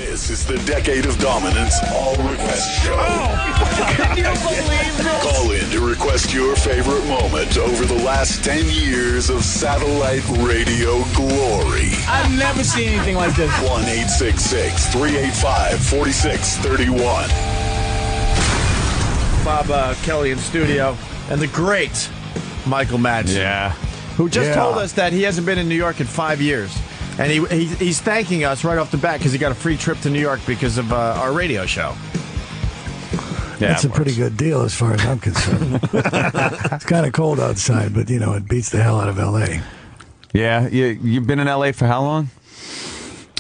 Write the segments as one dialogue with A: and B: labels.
A: This is the Decade of Dominance All Request Show.
B: Can you believe this?
A: Call in to request your favorite moment over the last 10 years of satellite radio glory.
B: I've never seen anything like this.
A: 1-866-385-4631.
C: Bob Kelly in studio, and the great Michael Madsen.
D: Yeah.
C: Who just told us that he hasn't been in New York in 5 years. And he's thanking us right off the bat because he got a free trip to New York because of our radio show.
D: Yeah,
E: that's a pretty good deal as far as I'm concerned. It's kind of cold outside, but, it beats the hell out of L.A.
D: Yeah, you've been in L.A. for how long?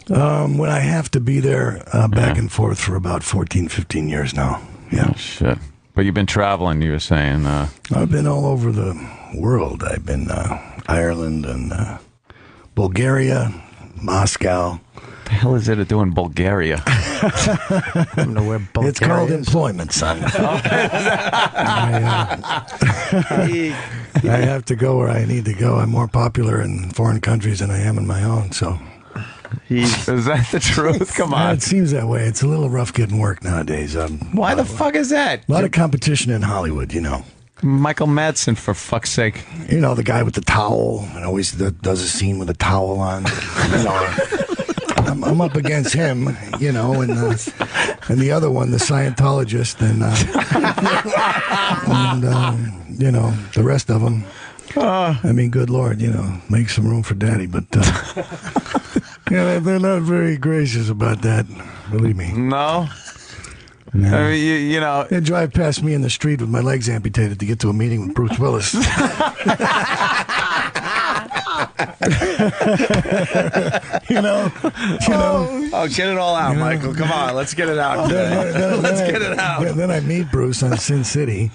E: When I have to be there back and forth for about 14, 15 years now. Yeah.
D: Oh, shit. But you've been traveling, you were saying.
E: I've been all over the world. I've been Ireland and Bulgaria, Moscow.
D: What the hell is it to do in Bulgaria?
C: I don't know where Bulgaria
E: It's called
C: is.
E: employment, son. I have to go where I need to go. I'm more popular in foreign countries than I am in my own, so...
D: Is that the truth? Come on.
E: It seems that way. It's a little rough getting work nowadays.
C: Why the fuck is that?
E: A lot of competition in Hollywood,
D: Michael Madsen, for fuck's sake.
E: The guy with the towel and always does a scene with a towel on. I'm up against him, and the other one, the Scientologist, and the rest of them. Good Lord, make some room for Daddy, but they're not very gracious about that. Believe me.
D: No?
E: No.
D: I mean,
E: They drive past me in the street with my legs amputated to get to a meeting with Bruce Willis.
C: Oh, get it all out, Michael. Come on, let's get it out. Let's get it out.
E: Then I meet Bruce on Sin City,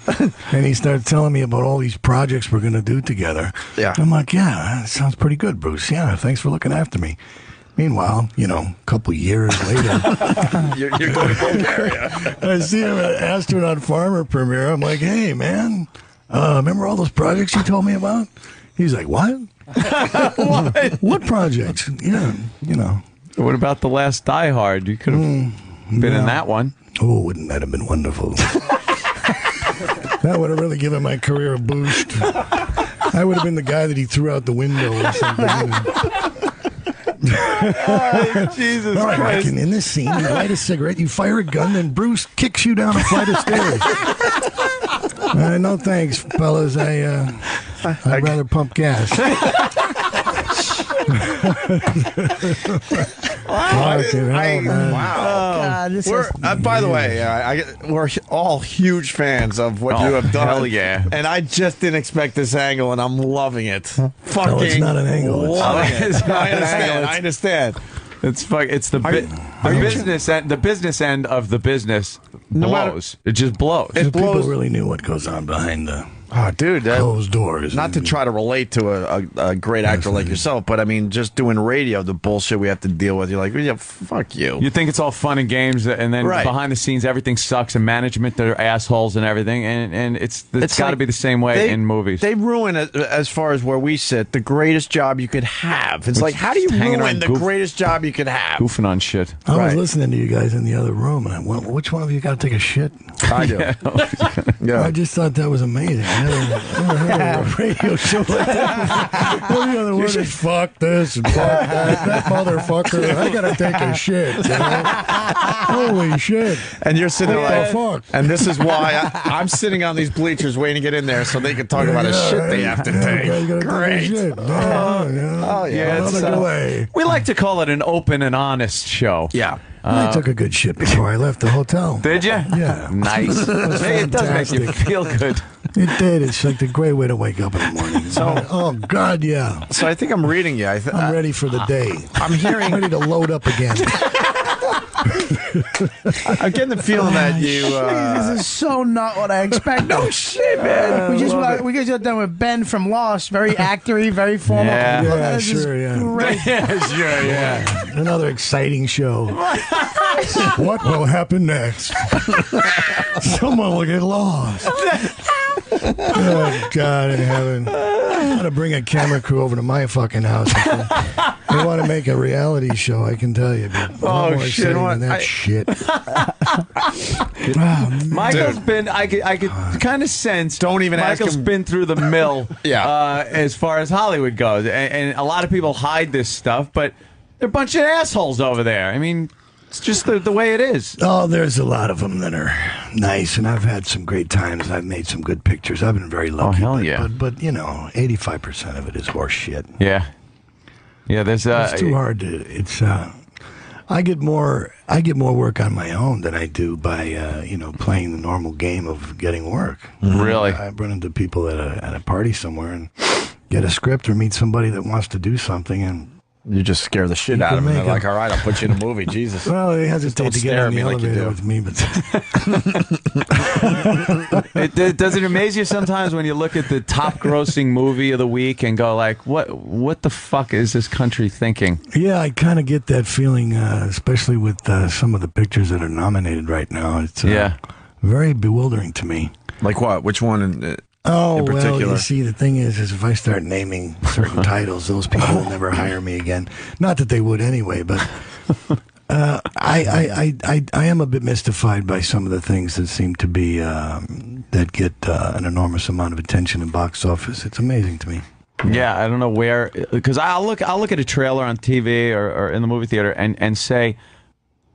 E: and he starts telling me about all these projects we're going to do together.
C: Yeah.
E: I'm like, yeah, that sounds pretty good, Bruce. Yeah, thanks for looking after me. Meanwhile, a couple years later,
C: You're going to Bulgaria.
E: I see him at Astronaut Farmer premiere. I'm like, hey, man, remember all those projects you told me about? He's like, what? What projects? Yeah,
D: what about the last Die Hard? You could have been in that one.
E: Oh, wouldn't that have been wonderful? That would have really given my career a boost. I would have been the guy that he threw out the window or something.
D: Jesus
E: All right,
D: Christ.
E: Mike, in this scene, you light a cigarette, you fire a gun, then Bruce kicks you down a flight of stairs. No thanks, fellas. I'd rather pump gas.
C: Wow.
B: God,
C: By the way, we're all huge fans of what you have done.
D: Hell yeah.
C: And I just didn't expect this angle, and I'm loving it. Fucking
E: No, it's not an angle.
C: loving it.
D: It's not an angle.
C: I understand.
D: It's the business end of the business blows. It just blows.
C: It
E: People
C: blows.
E: really knew what goes on behind the
C: Oh, dude,
E: closed doors.
C: not to try to relate to a great actor like yourself, but I mean, just doing radio, the bullshit we have to deal with. You're like, yeah, fuck you.
D: You think it's all fun and games, and then
C: Right.
D: behind the scenes, everything sucks, and management, they're assholes and everything, and it's got to
C: like
D: be the same way in movies.
C: They ruin it, as far as where we sit, the greatest job you could have. It's like, how do you
D: hanging
C: ruin
D: around
C: the greatest job you could have?
D: Goofing on shit.
E: I was
C: Right.
E: listening to you guys in the other room, and I went, which one of you got to take a shit?
C: I do. Yeah.
E: I just thought that was amazing. I never heard of a radio show like that. Well, the other word is fuck this and fuck that. That motherfucker, I got to take a shit. Holy shit.
C: And you're sitting there
E: What
C: like,
E: the fuck?
C: and this is why I'm sitting on these bleachers waiting to get in there so they can talk about the shit they have to take.
E: You gotta
C: Great.
E: take a shit. Oh,
D: Yeah, it's,
E: another delay.
D: we like to call it an open and honest show.
C: Yeah.
E: I took a good shit before I left the hotel.
D: Did you?
E: Yeah.
D: Nice. Hey, it does make you
E: fantastic.
D: feel good.
E: It did. It's like the great way to wake up in the morning. Oh, God, yeah.
C: So I think I'm reading you.
E: I'm ready for the day.
C: I'm hearing.
E: Ready to load up again.
C: I'm getting the feeling that you.
B: This is so not what I expect. No shit, man. We just got done with Ben from Lost. Very actory, very formal.
D: Yeah.
E: Yeah,
B: That is just
E: sure, yeah.
B: great.
D: Yeah, sure, yeah.
E: Another exciting show. What will happen next? Someone will get lost. Oh, God in heaven. I'm going to bring a camera crew over to my fucking house. They want to make a reality show, I can tell you. But
D: Oh,
E: more
D: shit,
E: exciting
D: what-
E: than that
D: I-
E: shit.
D: Michael's been. I could kind of sense.
C: Don't even ask
D: Michael's
C: him-
D: been through the mill.
C: Yeah.
D: As far as Hollywood goes, and a lot of people hide this stuff, but they're a bunch of assholes over there. I mean, it's just the way it is.
E: Oh, there's a lot of them that are nice, and I've had some great times. I've made some good pictures. I've been very lucky.
D: hell
E: but,
D: yeah.
E: But 85% of it is horse shit.
D: Yeah. Yeah. There's.
E: It's too hard to. It's. I get more work on my own than I do by playing the normal game of getting work.
D: Really?
E: I run into people at a party somewhere and get a script or meet somebody that wants to do something, and
C: You just scare the shit out of them. They're
E: make
C: like,
E: him.
C: all right, I'll put you in a movie. Jesus.
E: well, they hesitate
C: Don't
E: to get
C: stare
E: on
C: at
E: the
C: me like you
E: elevator
C: do.
E: with me, but
D: Does it amaze you sometimes when you look at the top grossing movie of the week and go like, what the fuck is this country thinking?
E: yeah, I kind of get that feeling, especially with some of the pictures that are nominated right now. It's very bewildering to me.
C: Like what? Which one? In
E: Well,
C: particular?
E: you see, the thing is if I start naming certain titles, those people will never hire me again. Not that they would anyway, but I am a bit mystified by some of the things that seem to be that get an enormous amount of attention in box office. It's amazing to me.
D: Yeah, I don't know where, because I'll look at a trailer on TV or in the movie theater and say,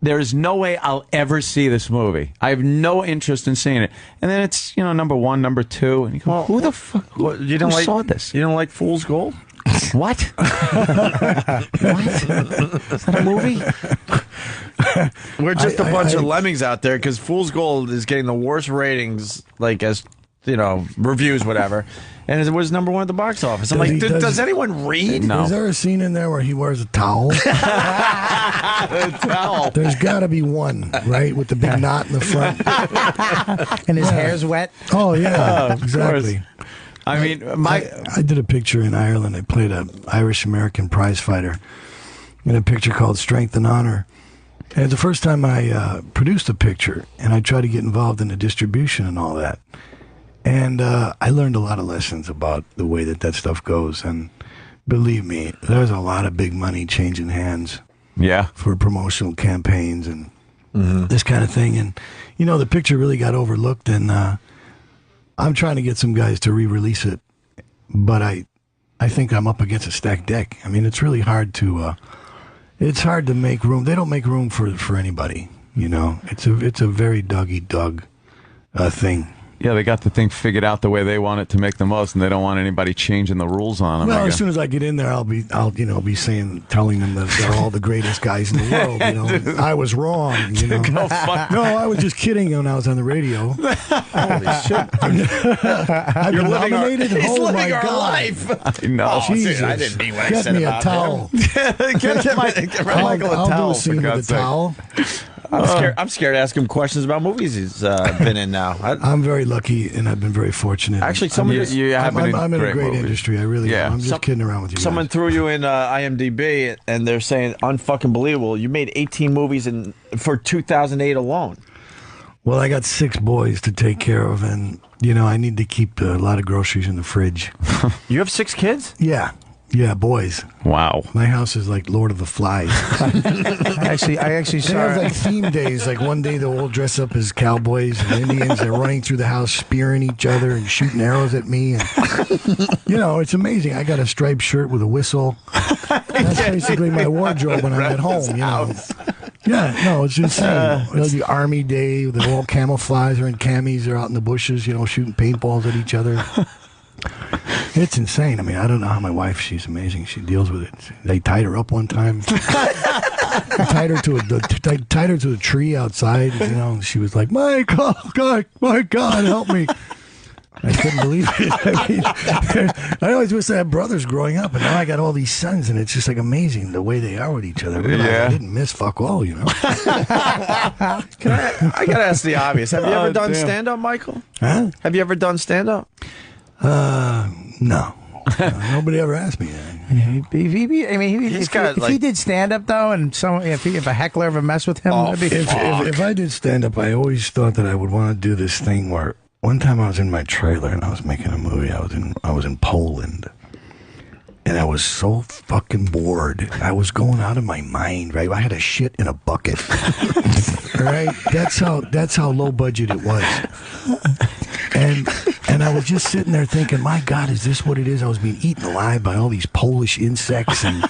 D: there is no way I'll ever see this movie. I have no interest in seeing it. And then it's, number one, number two, and you go, who the fuck
C: you don't
D: who
C: like
D: saw this?
C: You don't like Fool's Gold?
D: What? What? Is that a movie?
C: We're just a
E: I-
C: bunch
E: I-
C: of lemmings out there because Fool's Gold is getting the worst ratings, like as reviews, whatever. And it was number one at the box office. I'm like, does anyone read?
D: No.
E: Is there a scene in there where he wears a towel?
D: Towel.
E: There's got to be one, right, with the big knot in the front.
B: And his hair's wet.
E: Oh, yeah,
D: Of
E: exactly.
D: I mean,
E: I did a picture in Ireland. I played a Irish-American prize fighter in a picture called Strength and Honor. And it's the first time I produced a picture, and I tried to get involved in the distribution and all that. And I learned a lot of lessons about the way that stuff goes. And believe me, there's a lot of big money changing hands
D: yeah.
E: for promotional campaigns and this kind of thing. And, the picture really got overlooked, and I'm trying to get some guys to re-release it. But I think I'm up against a stacked deck. I mean, it's really hard to make room. They don't make room for anybody, It's a very dog-eat-dog thing.
D: Yeah, they got the thing figured out the way they want it to make the most, and they don't want anybody changing the rules on them.
E: Well, as soon as I get in there, I'll be telling them that they're all the greatest guys in the world. I was wrong.
D: Go fuck.
E: No, I was just kidding when I was on the radio.
C: Holy shit.
E: I've been nominated.
C: He's
E: Oh
C: living
E: my
C: our
E: God!
C: life.
D: I know.
E: Jesus.
C: I didn't mean what I
E: Get
C: said
E: me a
C: about
E: towel.
C: Get Michael a
E: I'll
C: towel.
E: do a scene
D: for
E: with a
D: God's sake.
E: towel.
C: I'm scared to ask him questions about movies he's been in now.
E: I'm very lucky, and I've been very fortunate.
C: Actually, someone
D: You have been
E: I'm in a great
D: movies.
E: industry. I really
D: Yeah.
E: am. I'm just kidding around with you.
C: Someone
E: guys.
C: threw you in IMDb, and they're saying unfucking believable. You made 18 movies for 2008 alone.
E: Well, I got 6 boys to take care of, and I need to keep a lot of groceries in the fridge.
C: You have 6 kids?
E: Yeah, boys.
D: Wow.
E: My house is like Lord of the Flies.
B: I actually
E: They
B: saw.
E: have like theme days. Like one day they'll all dress up as cowboys and Indians. They're running through the house, spearing each other and shooting arrows at me. And, it's amazing. I got a striped shirt with a whistle. That's basically my wardrobe when I'm at home. Yeah, no, it's insane. The Army Day, they're all camouflage, they're in camis, they're out in the bushes, shooting paintballs at eher other. It's insane. I mean, I don't know how my wife, she's amazing. She deals with it. They tied her up one time. tied her to a tree outside, and she was like, my God, help me. I couldn't believe it. I mean, I always wish I had brothers growing up, and now I got all these sons, and it's just like amazing the way they are with each other. I realize I didn't miss fuck all,
C: I gotta ask the obvious. Have you ever done
D: damn.
C: stand-up, Michael?
E: Huh?
C: Have you ever done stand-up?
E: No. Nobody ever asked me that.
B: If he did stand up though, and if a heckler ever messed with him, that'd be
E: If I did stand up, I always thought that I would want to do this thing where one time I was in my trailer and I was making a movie. I was in Poland, And I was so fucking bored. I was going out of my mind, right? I had a shit in a bucket. All right? That's how low budget it was. And I was just sitting there thinking, my God, is this what it is? I was being eaten alive by all these Polish insects. And,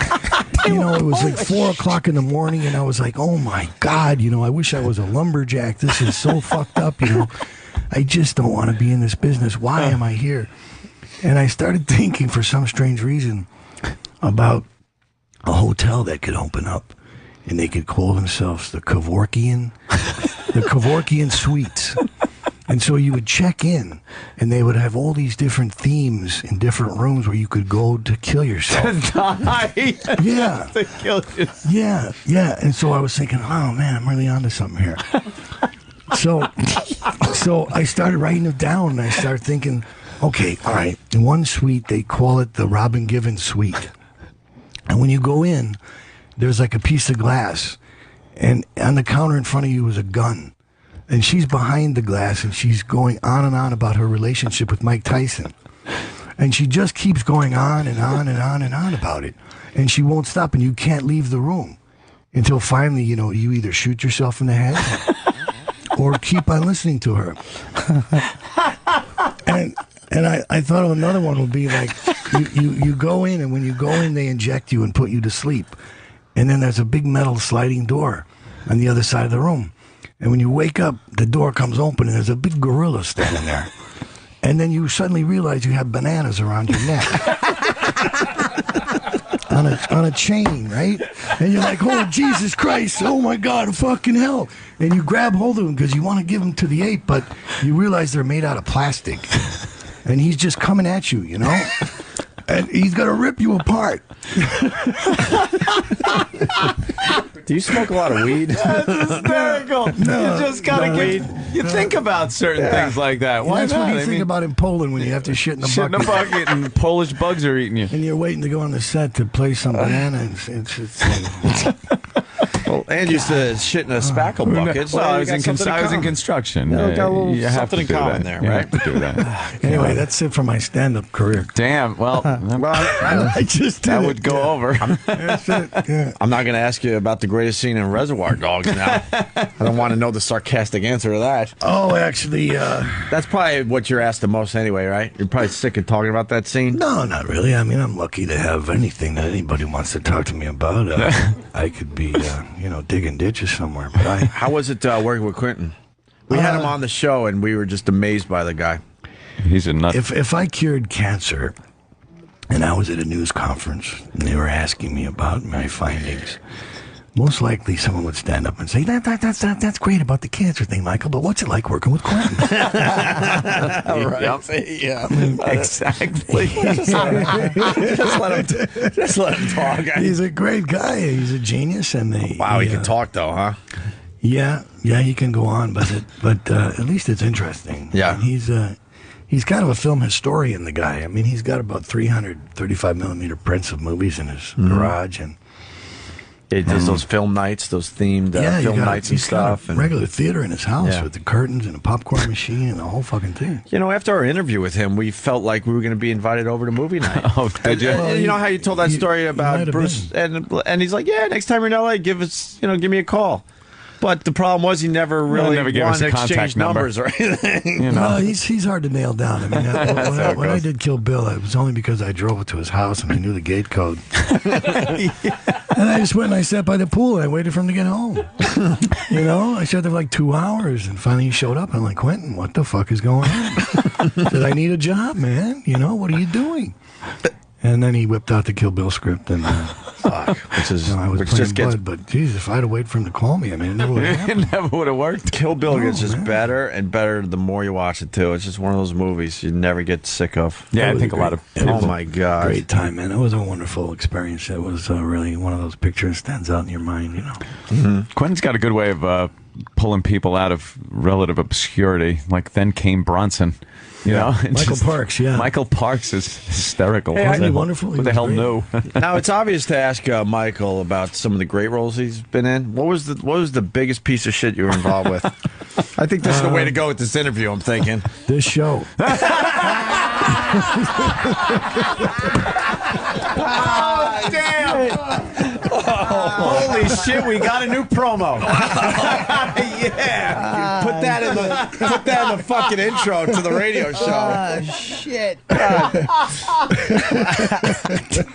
E: you know, it was like 4 o'clock in the morning, and I was like, oh my God, you know, I wish I was a lumberjack. This is so fucked up, you know. I just don't want to be in this business. Why am I here? And I started thinking, for some strange reason, about a hotel that could open up, and they could call themselves the Kevorkian Suites. And so you would check in, and they would have all these different themes in different rooms where you could go to kill yourself.
D: Die.
E: Yeah.
D: To kill yourself.
E: Yeah, yeah. And so I was thinking, oh man, I'm really onto something here. So I started writing it down, and I started thinking, okay, all right. In one suite, they call it the Robin Givens Suite. And when you go in, there's like a piece of glass, and on the counter in front of you is a gun. And she's behind the glass, and she's going on and on about her relationship with Mike Tyson. And she just keeps going on and on and on and on about it. And she won't stop, and you can't leave the room until finally, you know, you either shoot yourself in the head or keep on listening to her. And I thought of another one would be like, you go in, and when you go in, they inject you and put you to sleep. And then there's a big metal sliding door on the other side of the room. And when you wake up, the door comes open, and there's a big gorilla standing there. And then you suddenly realize you have bananas around your neck. on a chain, right? And you're like, oh, Jesus Christ, oh my God, fucking hell. And you grab hold of them because you want to give them to the ape, but you realize they're made out of plastic. And he's just coming at you, you know? And he's going to rip you apart.
C: Do you smoke a lot of weed?
D: That's hysterical.
E: No,
D: you just gotta you think about certain things like that. Why
E: That's
D: not?
E: what you think about in Poland when you have to shit in a
D: shit in
E: bucket.
D: a bucket and Polish bugs are eating you.
E: And you're waiting to go on the set to play some banana.
C: Well, and used to shit in a spackle bucket. So
D: I was
C: you
D: in
C: got something
D: I was in
C: common.
D: construction.
C: Yeah, we got a little
D: you have
C: something
D: to
C: in
D: do
C: common
D: that.
C: there,
D: You
C: right?
D: have to do that.
E: Anyway, that's it for my stand-up career.
D: Damn. Well,
E: I just did
D: that
E: it.
D: would go over.
E: That's it. Yeah.
C: I'm not going to ask you about the greatest scene in Reservoir Dogs now. I don't want to know the sarcastic answer to that.
E: Oh, actually,
C: That's probably what you're asked the most anyway, right? You're probably sick of talking about that scene.
E: no, not really. I mean, I'm lucky to have anything that anybody wants to talk to me about. I could be, digging ditches somewhere. But
C: How was it working with Quentin? We had him on the show, and we were just amazed by the guy.
D: He's a nut.
E: if I cured cancer, and I was at a news conference, and they were asking me about my findings, most likely someone would stand up and say, that's great about the cancer thing, Michael, but what's it like working with Quentin?
C: Right. Yeah.
D: Exactly.
C: Just let him talk.
E: He's a great guy. He's a genius. And
C: Wow, he can talk, though, huh?
E: Yeah, he can go on, but at least it's interesting.
C: Yeah.
E: And he's kind of a film historian, the guy. I mean, he's got about 335 millimeter prints of movies in his garage, and
C: He does those film nights, those themed film nights and
E: he's got
C: stuff.
E: a
C: And
E: regular theater in his house
C: Yeah.
E: with the curtains and a popcorn machine and the whole fucking thing.
C: you know, after our interview with him, we felt like we were going to be invited over to movie night.
D: Oh, did you?
C: And you know how you told that story
E: might
C: about
E: have
C: Bruce, and he's like, yeah, next time you're in LA, give me a call. But the problem was he never really
D: never gave us
C: wanted
D: a
C: to exchange
D: contact number.
C: numbers or anything.
D: You know.
E: No, he's hard to nail down. I mean, when I did Kill Bill, it was only because I drove it to his house and I knew the gate code. And I just went and I sat by the pool and I waited for him to get home. You know, I sat there for like 2 hours and finally he showed up. And I'm like, Quentin, what the fuck is going on? He said, I need a job, man. You know, what are you doing? And then he whipped out the Kill Bill script and
C: Fuck, which is
E: I was
C: which
E: playing
C: just gets
E: Bud, but geez, if I'd have waited for him to call me, I mean, it never would have happened.
D: It never would have worked.
C: Kill Bill gets
E: No,
C: just
E: man.
C: better and better the more you watch it too. It's just one of those movies you never get sick of.
D: Yeah,
E: It
D: I
E: was
D: think a lot of
E: great- it
C: Oh
E: was a
C: my god!
E: Great time, man. It was a wonderful experience. It was really one of those pictures that stands out in your mind, you know.
D: Quentin's got a good way of pulling people out of relative obscurity. Like then came Bronson. You know, and
E: Michael Parks, yeah.
D: Michael Parks is hysterical.
C: Hey,
D: What
C: isn't
D: the-
E: he wonderful? He
D: What the
E: was
D: hell
E: great.
D: knew?
C: Now it's obvious to ask Michael about some of the great roles he's been in. What was the biggest piece of shit you were involved with? I think this is the way to go with this interview. I'm thinking.
E: This show.
D: great. Holy shit, we got a new promo.
C: Yeah, put that in the fucking intro to the radio show.
B: Shit.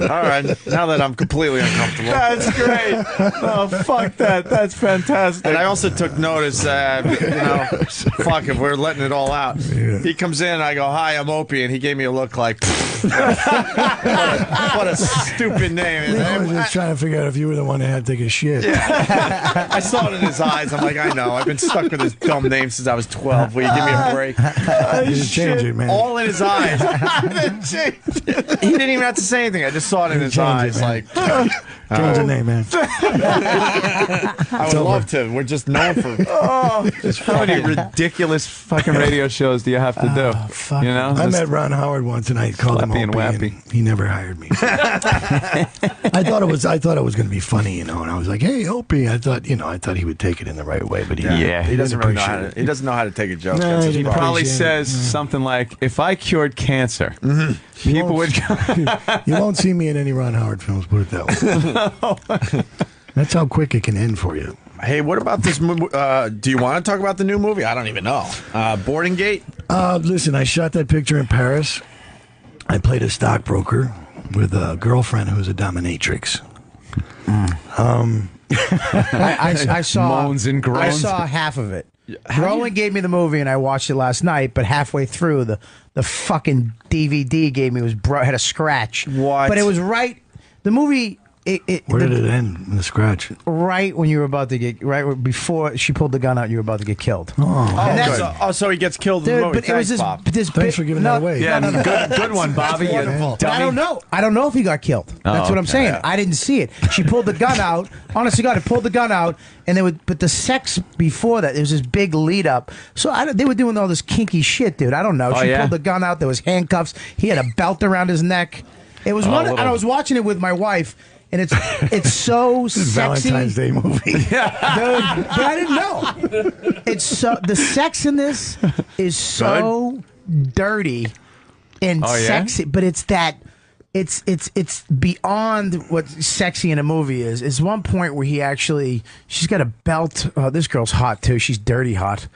C: All right, now that I'm completely uncomfortable.
D: That's great. Oh, fuck that. That's fantastic.
C: And I also took notice, fuck if we're letting it all out.
E: Yeah.
C: He comes in and I go, "Hi, I'm Opie," and he gave me a look like, what a stupid name.
E: I was just trying to figure out if you were the one that had to take a shit.
C: I saw it in his eyes. I'm like, I know. I've been stuck with his dumb name since I was 12. Will you give me a break?
E: You should change it, man.
C: All in his eyes. He didn't even have to say anything. I just saw it in his eyes. Like,
E: Change the name, man.
C: I would love to. We're just known for.
D: How many ridiculous fucking radio shows do you have to do?
B: Fuck.
D: You know?
E: I met Ron Howard once, and I called him
D: Slappy and
E: Opie,
D: Wappy.
E: and he never hired me. I thought it was going to be funny, and I was like, "Hey, Opie." I thought he would take it in the right way, but he
C: He doesn't really know how
E: appreciate
C: to. He doesn't know how to take a joke.
E: No,
C: That's his
E: he
C: problem.
D: Probably
E: Appreciate
D: says something like, if I cured cancer, people would go.
E: You won't see me in any Ron Howard films, put it that way. That's how quick it can end for you.
C: Hey, what about this movie? Do you want to talk about the new movie? I don't even know. Boarding Gate?
E: Listen, I shot that picture in Paris. I played a stockbroker with a girlfriend who's a dominatrix.
B: I saw
D: Moans and
B: I
D: groans.
B: saw half of it. Roland gave me the movie, and I watched it last night. But halfway through, the fucking DVD gave me had a scratch.
C: What?
B: But it was right. The movie.
E: Where did it end in the scratch?
B: Right when you were about to get before she pulled the gun out, you were about to get killed.
C: So he gets killed in the
B: Dude,
C: movie.
B: but it was
C: Thanks,
B: this.
C: Bob.
B: this
E: Thanks for giving that away.
D: Yeah, good one, Bobby. You
B: But
D: dummy.
B: I don't know. I don't know if he got killed. That's what I'm
D: okay.
B: saying. I didn't see it. She pulled the gun out. Honestly, God, it pulled the gun out, and but the sex before that, there was this big lead up. So they were doing all this kinky shit, dude. I don't know. She pulled the gun out. There was handcuffs. He had a belt around his neck. It was one. And I was watching it with my wife. And it's so sexy.
E: Valentine's Day movie.
B: Dude, but I didn't know. It's so the sex in this is so dirty and sexy, but it's beyond what sexy in a movie is. It's one point where she's got a belt. Oh, this girl's hot too. She's dirty hot.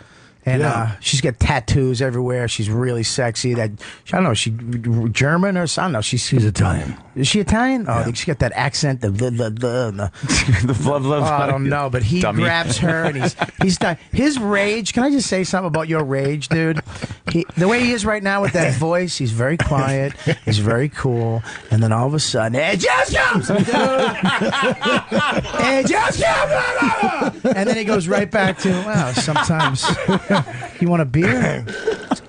B: And she's got tattoos everywhere. She's really sexy. I don't know. She German or something? I don't know. She's
E: Italian.
B: Is she Italian? Oh, I think she got that accent. The I don't know. But he grabs her and he's done. His rage. Can I just say something about your rage, dude? The way he is right now with that voice, he's very quiet. He's very cool. And then all of a sudden, it just comes, dude. It just comes. And then he goes right back to, wow, sometimes. You want a beer?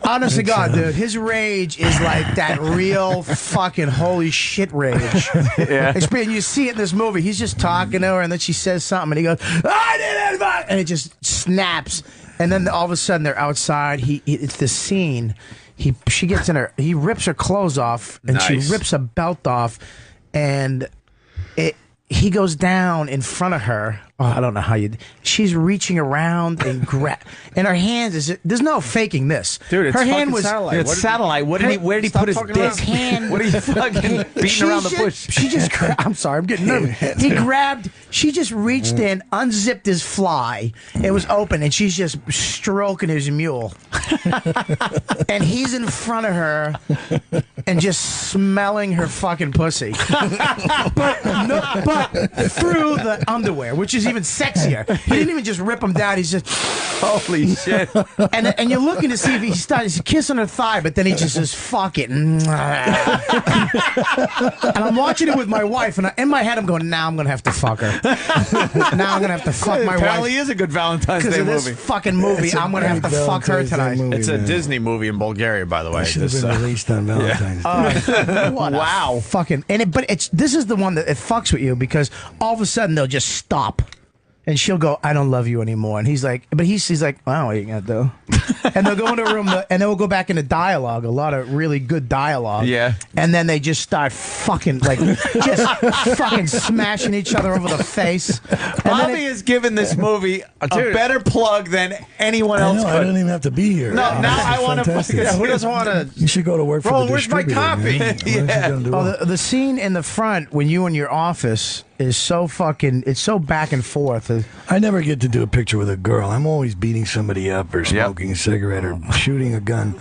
B: Honest to God, dude, his rage is like that real fucking holy shit rage. And you see it in this movie. He's just talking to her, and then she says something, and he goes, "I didn't," and it just snaps. And then all of a sudden they're outside. It's the scene. She gets in her. He rips her clothes off, and she rips a belt off, and he goes down in front of her. Oh, I don't know how she's reaching around and and her hands there's no faking this.
C: Dude, it's
B: her hand
C: fucking
B: was
C: Satellite.
D: It's Satellite. Where did he put his dick?
B: his hand.
D: What are you fucking beating around the bush?
B: She just I'm sorry, I'm getting nervous. She just reached in, unzipped his fly. It was open, and she's just stroking his mule. And he's in front of her and just smelling her fucking pussy. but through the underwear, which is even sexier. He didn't even just rip him down. He's just
D: Holy shit.
B: and you're looking to see if he starts kissing her thigh, but then he just says, "Fuck it." And I'm watching it with my wife, and in my head I'm going, now I'm going to have to fuck her. Now I'm going to have to fuck my
D: Apparently
B: wife.
D: is a good Valentine's
B: Because
D: Day
B: of this
D: movie.
B: fucking movie, I'm going to have to fuck her
E: Valentine's Day
B: tonight.
E: movie,
C: It's a
E: man.
C: Disney movie in Bulgaria, by the way.
E: It should have
C: This,
E: been released on Valentine's Day.
B: Wow. Fucking, this is the one that it fucks with you because all of a sudden they'll just stop. And she'll go, I don't love you anymore. And he's like, but he's like, well, what are you going to do? And they'll go into a room, and they'll go back into dialogue, a lot of really good dialogue.
D: Yeah.
B: And then they just start fucking, like, just fucking smashing each other over the face. And
D: Bobby has given this movie a better plug than anyone else
E: I
D: could.
E: don't even have to be here.
D: No, now I want to.
C: Who doesn't want to?
E: You should go to work for the
C: Where's my
E: distributor.
C: copy?
E: Man. What else you gonna do?
B: Oh, the scene in the front when you in your office is so fucking, it's so back and forth.
E: I never get to do a picture with a girl. I'm always beating somebody up or smoking a cigarette or shooting a gun.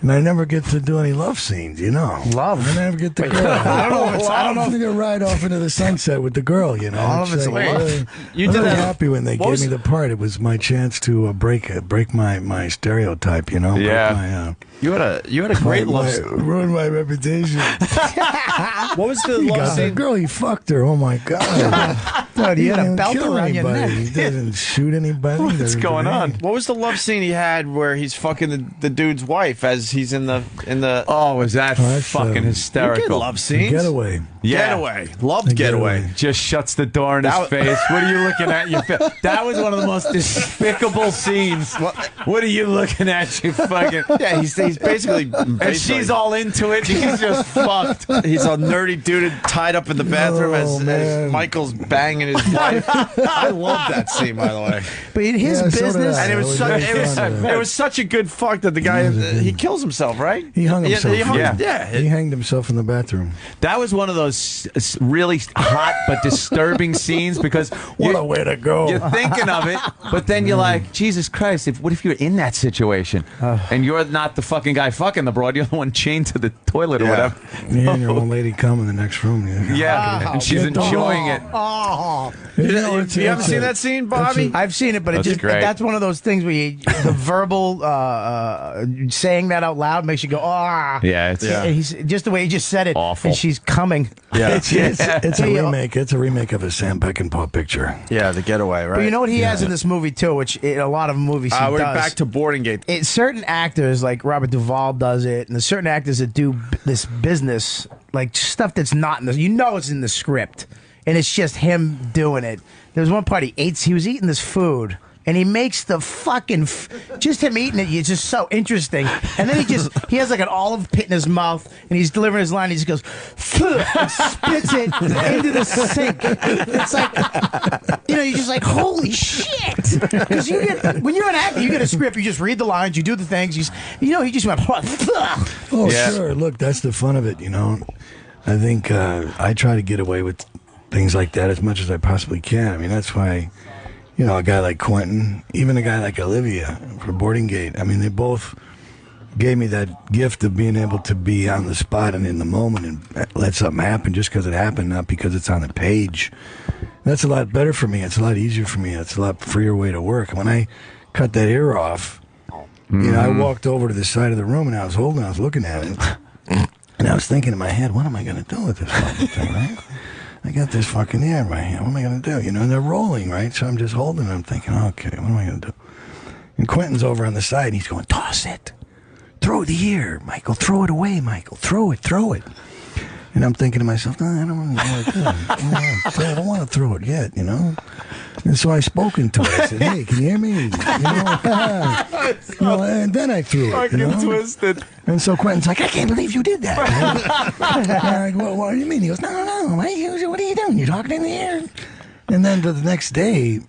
E: And I never get to do any love scenes, you know.
B: Love?
E: I never get to go.
B: I don't know
E: I'm going to ride off into the sunset with the girl, you know.
B: All of it's
E: like,
B: love.
E: really,
C: You
E: I'm
C: did
E: really
C: that-
E: happy when they gave me the part. It was my chance to break my stereotype, you know.
D: Yeah.
C: You had a great love scene.
E: Ruin my reputation.
C: What was the
E: He
C: love
E: got the
C: scene?
E: girl, he fucked her. Oh my God.
B: Dude,
E: He
B: you had a
E: didn't
B: belt
E: kill
B: around your
E: anybody.
B: neck.
E: He doesn't shoot anybody.
D: What's going on?
C: What was the love scene he had where he's fucking the dude's wife as he's in the
D: Oh, was that
E: that's,
D: fucking
C: You
D: hysterical?
C: get love scenes.
E: Getaway.
D: Yeah.
C: Getaway. Loved Getaway.
D: Just shuts the door in his
C: That
D: face. What are you looking at? Your that was one of the most despicable scenes. What are you looking at? You fucking.
C: Yeah, he's basically.
D: And she's all into it. He's just fucked.
C: He's a nerdy dude tied up in the bathroom as
E: man.
C: Michael's banging his wife. I love that scene, by the way.
B: But in his
E: Yeah, so did
B: business,
E: I.
C: And it was such,
E: very fond of
C: it was such a good fuck that the guy he kills himself, right?
E: He hung himself.
C: Yeah.
E: He hanged himself in the bathroom.
D: That was one of those really hot but disturbing scenes because
E: What a way to go.
D: you're thinking of it, but then you're like, Jesus Christ, what if you're in that situation and you're not the fucking guy fucking the broad, you're the one chained to the toilet or whatever.
E: Yeah, and your old lady come in the next room.
D: Yeah, and she's
E: get the
D: enjoying it.
E: You know, it's-
C: You haven't
E: it's
C: seen
E: a-
C: that scene, Bobby?
B: I've seen it, but
D: That's great.
B: that's one of those things where the verbal saying that out loud makes you go, ah.
D: Yeah, it's
B: And he's just the way he just said it.
D: Awful.
B: And she's coming.
C: Yeah.
E: It's a
B: Yeah.
E: remake. It's a remake of a Sam Peckinpah picture.
C: Yeah, the Getaway, right?
B: But you know what he has in this movie too, which in a lot of movies he
C: we're
B: does.
C: back to Boarding Gate.
B: Certain actors like Robert Duvall does it, and there's certain actors that do this business, like stuff that's not in the. You know, it's in the script, and it's just him doing it. There was one part he was eating this food. And he makes the fucking, just him eating it, it's just so interesting. And then he has like an olive pit in his mouth, and he's delivering his line, he just goes, and spits it into the sink. It's like, you're just like, holy shit. Because when you're an actor, you get a script, you just read the lines, you do the things, he just went,
E: Oh, sure. Look, that's the fun of it, you know. I think I try to get away with things like that as much as I possibly can. I mean, that's why, a guy like Quentin, even a guy like Olivia for Boarding Gate, I mean, they both gave me that gift of being able to be on the spot and in the moment and let something happen just because it happened, not because it's on the page. That's a lot better for me. It's a lot easier for me. It's a lot freer way to work. When I cut that ear off, I walked over to the side of the room and I was looking at it. And I was thinking in my head, what am I going to do with this fucking thing, right? I got this fucking ear in my hand. What am I going to do? And they're rolling, right? So I'm just holding it. I'm thinking, okay, what am I going to do? And Quentin's over on the side, and he's going, toss it. Throw the ear, Michael. Throw it away, Michael. Throw it. And I'm thinking to myself, no, I don't really want to do it. I don't want to throw it yet, And so I spoke into it. I said, hey, can you hear me? And then I threw it.
D: Twisted.
E: And so Quentin's like, I can't believe you did that. And I'm like, well, what do you mean? He goes, no. What are you doing? You're talking in the air. And then the next day,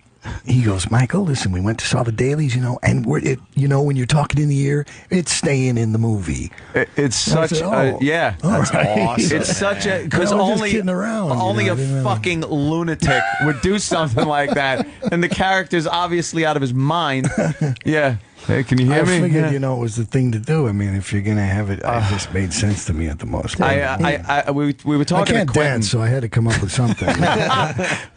E: he goes, Michael, listen, we went to saw the dailies, and when you're talking in the ear, it's staying in the movie.
D: It's such
E: said,
D: that's awesome. It's such a because
E: I was just
D: only
E: kidding around,
D: only
E: I
D: a
E: didn't know.
D: fucking lunatic would do something like that, and the character's obviously out of his mind. Yeah. Hey, can you hear
E: I
D: me?
E: figured,
D: Yeah.
E: it was the thing to do. I mean, if you're going to have it, it just made sense to me at the most.
D: We were
E: I
D: talking
E: can't
D: to Quentin.
E: dance, so I had to come up with something.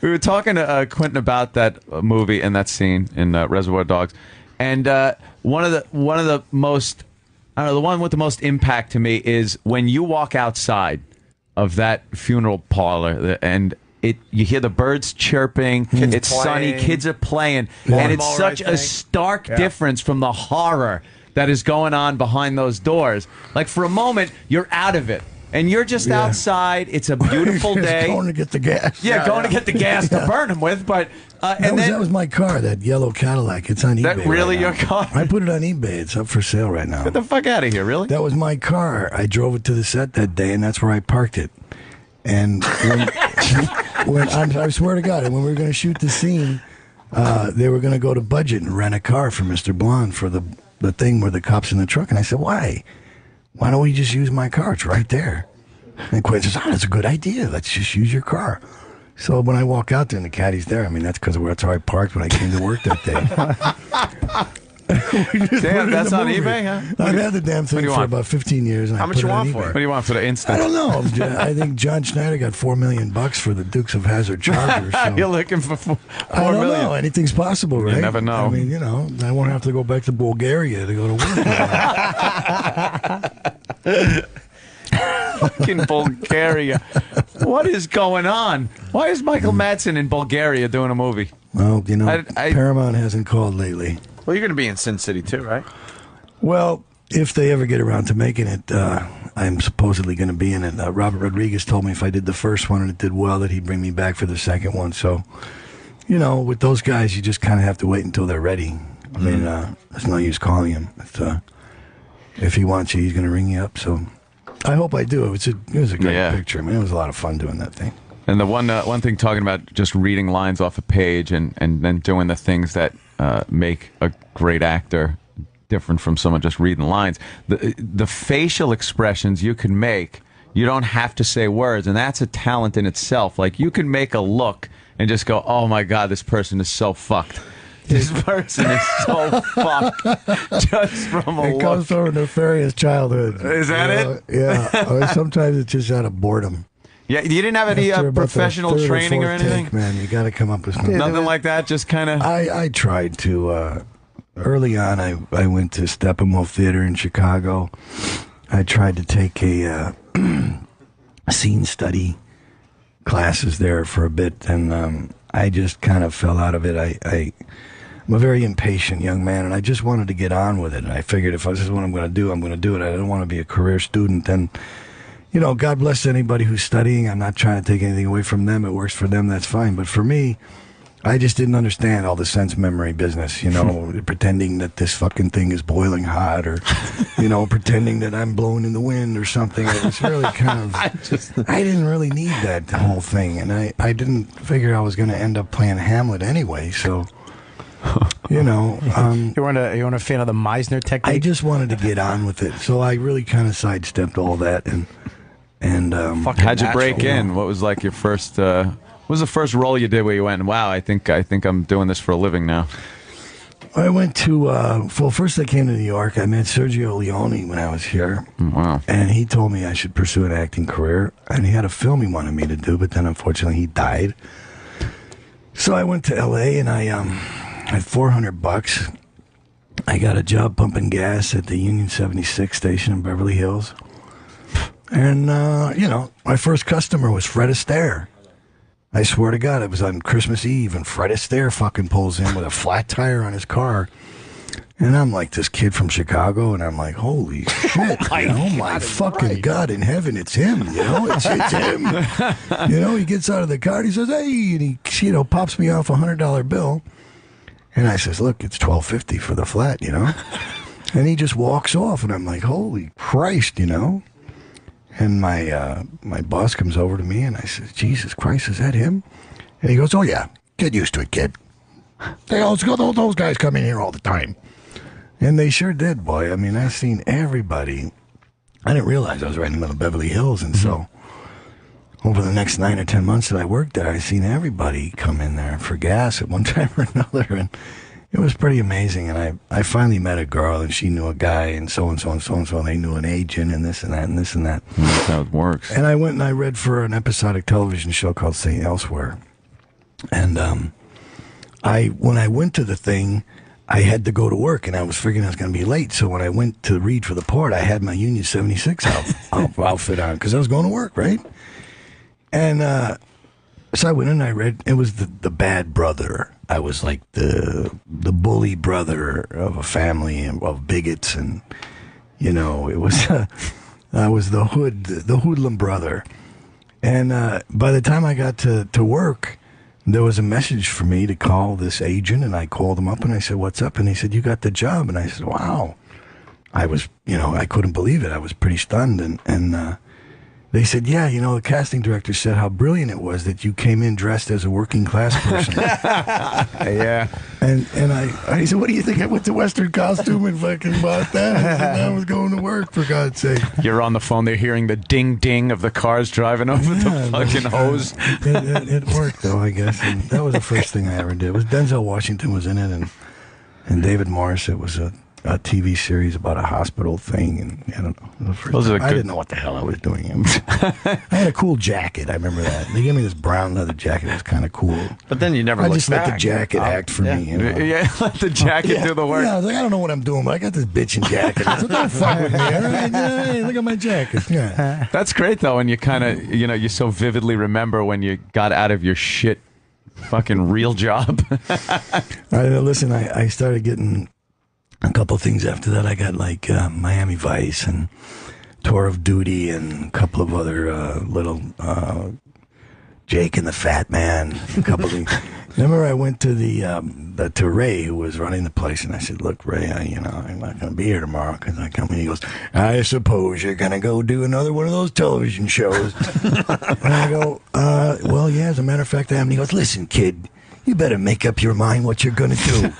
D: We were talking to Quentin about that movie and that scene in Reservoir Dogs, and one of the most, the one with the most impact to me is when you walk outside of that funeral parlor and you hear the birds chirping, it's sunny, kids are playing, and it's such a stark difference from the horror that is going on behind those doors. Like for a moment, you're out of it. And you're just outside. It's a beautiful day.
E: Going to get the gas.
D: Going to get the gas to burn them with. But
E: That was my car, that yellow Cadillac. It's on eBay.
D: That really
E: right
D: your
E: now.
D: car?
E: I put it on eBay. It's up for sale right now.
D: Get the fuck out of here, really?
E: That was my car. I drove it to the set that day, and that's where I parked it. And I swear to God, when we were going to shoot the scene, they were going to go to Budget and rent a car for Mr. Blonde for the thing where the cop's in the truck. And I said, why? Why don't we just use my car? It's right there. And Quinn says, that's a good idea. Let's just use your car. So when I walk out there and the caddy's there, I mean, that's because that's where I parked when I came to work that day.
D: Damn, that's on eBay, huh?
E: I've had the damn thing for about 15 years. And
C: How much you want for it?
D: What do you want for the instant?
E: I don't know. I think John Schneider got $4 million for the Dukes of Hazzard Charger. So.
D: You're looking for $4
E: I don't
D: million.
E: know. Anything's possible, right?
D: You never know.
E: I mean, I won't have to go back to Bulgaria to go to work.
D: Fucking Bulgaria. What is going on? Why is Michael Madsen in Bulgaria doing a movie?
E: Well, Paramount hasn't called lately.
C: Well, you're going to be in Sin City too, right?
E: Well, if they ever get around to making it, I'm supposedly going to be in it. Robert Rodriguez told me if I did the first one and it did well, that he'd bring me back for the second one. So, with those guys, you just kind of have to wait until they're ready. I mean, there's no use calling him. If he wants you, he's going to ring you up. So I hope I do. It was a great picture. I mean, it was a lot of fun doing that thing.
D: And the one thing talking about just reading lines off a page and then doing the things that make a great actor different from someone just reading lines. The facial expressions you can make, you don't have to say words, and that's a talent in itself. Like, you can make a look and just go, oh my God, this person is so fucked. This person is so fucked just from a look.
E: It comes from a nefarious childhood.
D: Is that it?
E: Yeah. Or sometimes it's just out of boردom.
D: Yeah, you didn't have any professional training or anything?
E: Take, man, you got to come up with something.
D: Nothing like that, just kind of...
E: I tried to... early on, I went to Steppenwolf Theater in Chicago. I tried to take a scene study classes there for a bit, and I just kind of fell out of it. I'm a very impatient young man, and I just wanted to get on with it. And I figured if this is what I'm going to do, I'm going to do it. I don't want to be a career student. And, God bless anybody who's studying. I'm not trying to take anything away from them. It works for them, that's fine. But for me, I just didn't understand all the sense memory business, pretending that this fucking thing is boiling hot or, pretending that I'm blowing in the wind or something. It was really kind of, I didn't really need that whole thing. And I didn't figure I was going to end up playing Hamlet anyway. So,
B: you weren't a fan of the Meisner technique?
E: I just wanted to get on with it. So I really kind of sidestepped all that. And
D: how'd you break in? What was like your first... What was the first role you did where you went, wow, I think I'm doing this for a living now?
E: I went to, first I came to New York. I met Sergio Leone when I was here.
D: Wow.
E: And he told me I should pursue an acting career. And he had a film he wanted me to do, but then unfortunately he died. So I went to L.A. and I had $400. I got a job pumping gas at the Union 76 station in Beverly Hills. And, my first customer was Fred Astaire. I swear to God, it was on Christmas Eve, and Fred Astaire fucking pulls in with a flat tire on his car. And I'm like this kid from Chicago, and I'm like, holy shit, my fucking God in heaven, it's him, it's him. He gets out of the car, and he says, hey, and he, pops me off $100 bill. And I says, look, it's $12.50 for the flat, And he just walks off, and I'm like, holy Christ, And my boss comes over to me, and I said, Jesus Christ, is that him? And he goes, oh, yeah, get used to it, kid. Those guys come in here all the time. And they sure did, boy. I mean, I've seen everybody. I didn't realize I was right in the middle of Beverly Hills, and so over the next 9 or 10 months that I worked there, I've seen everybody come in there for gas at one time or another, and it was pretty amazing. And I finally met a girl, and she knew a guy, and so-and-so and so-and-so, and they knew an agent, and this and that and this and that.
D: That's how it works.
E: And I went and I read for an episodic television show called St. Elsewhere. And when I went to the thing, I had to go to work, and I was figuring I was going to be late. So when I went to read for the part, I had my Union 76 outfit on because I was going to work, right? And so I went in and I read. It was the bad brother. I was like the bully brother of a family of bigots, and it was I was the hoodlum brother. And by the time I got to work, there was a message for me to call this agent, and I called him up and I said, "What's up?" And he said, "You got the job." And I said, "Wow." I was, I couldn't believe it. I was pretty stunned. And they said, "Yeah, the casting director said how brilliant it was that you came in dressed as a working class person."
D: Yeah.
E: And I said, "What do you think? I went to Western costume and fucking bought that." I said, "I was going to work, for God's sake."
D: You're on the phone. They're hearing the ding ding of the cars driving over the fucking hose.
E: It worked, though, I guess. And that was the first thing I ever did. It was Denzel Washington was in it, and David Morris. It was a TV series about a hospital thing, and I don't know. I didn't know what the hell I was doing. I had a cool jacket. I remember that. They gave me this brown leather jacket. It was kind of cool.
C: But then you never
E: I
C: looked
E: just
C: back.
E: let the jacket act for me.
D: Yeah, let the jacket do the work.
E: Yeah, I was like, I don't know what I'm doing, but I got this bitchin' jacket. I said, don't fuck with me. All right? Hey, look at my jacket. Yeah.
D: That's great, though, and you kind of, you so vividly remember when you got out of your shit fucking real job.
E: Listen, I started getting a couple things after that. I got like Miami Vice and Tour of Duty and a couple of other little Jake and the Fat Man, a couple of things. Remember, I went to to Ray, who was running the place, and I said, "Look, Ray, I'm not going to be here tomorrow because I come in." He goes, "I suppose you're going to go do another one of those television shows." And I go, "Well, yeah, as a matter of fact, I am." And he goes, "Listen, kid, you better make up your mind what you're going to do."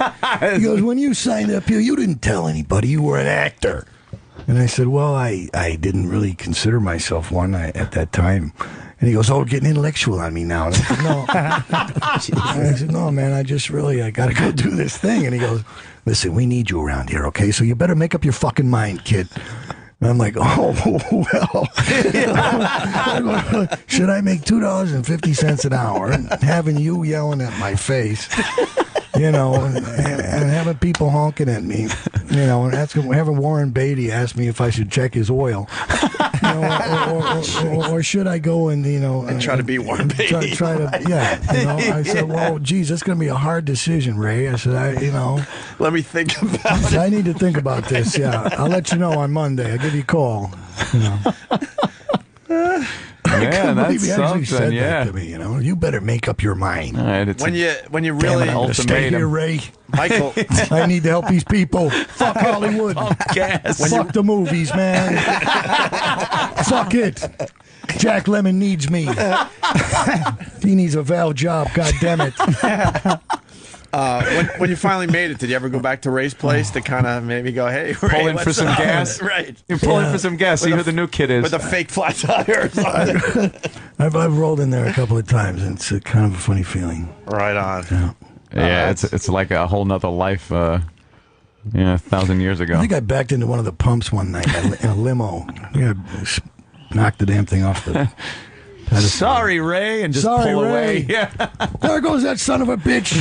E: He goes, "When you signed up here, you didn't tell anybody you were an actor." And I said, "Well, I didn't really consider myself one at that time." And he goes, "Oh, getting intellectual on me now." And I said, "No." I said, "No, man, I got to go do this thing." And he goes, "Listen, we need you around here, okay? So you better make up your fucking mind, kid." And I'm like, "Oh, well." Should I make $2.50 an hour and having you yelling at my face, and having people honking at me, and having Warren Beatty ask me if I should check his oil, or should I go and
C: try to be Warren Beatty?
E: Try to, yeah. I said, "Well, geez, that's going to be a hard decision, Ray." I said,
C: Let me think about it.
E: I need to think about this. Yeah, I'll let you know on Monday. I'll give you a call.
D: Yeah, that's
E: He actually
D: something.
E: said
D: Yeah.
E: that to me. You better make up your mind.
D: All right, it's
C: When you
E: Damn
C: really
E: it, I'm gonna stay here, Ray.
C: Michael,
E: I need to help these people. Fuck Hollywood.
D: gas.
E: Fuck the movies, man. Fuck it. Jack Lemmon needs me. He needs a Val job. God damn it.
C: when you finally made it, did you ever go back to Ray's place to kind of maybe go, "Hey, Ray,
D: Pull in for
C: what's
D: some
C: up?"
D: gas?
C: Right.
D: You're pulling for some gas. See who the new kid is.
C: With a fake flat tire or something.
E: I've rolled in there a couple of times, and it's kind of a funny feeling.
C: Right on.
D: Yeah, it's like a whole nother life. 1,000 years ago.
E: I think I backed into one of the pumps one night in a limo. Yeah, knocked the damn thing off the pedestal.
D: Sorry, Ray, and just
E: Sorry,
D: pull
E: Ray.
D: away. Yeah,
E: There goes that son of a bitch.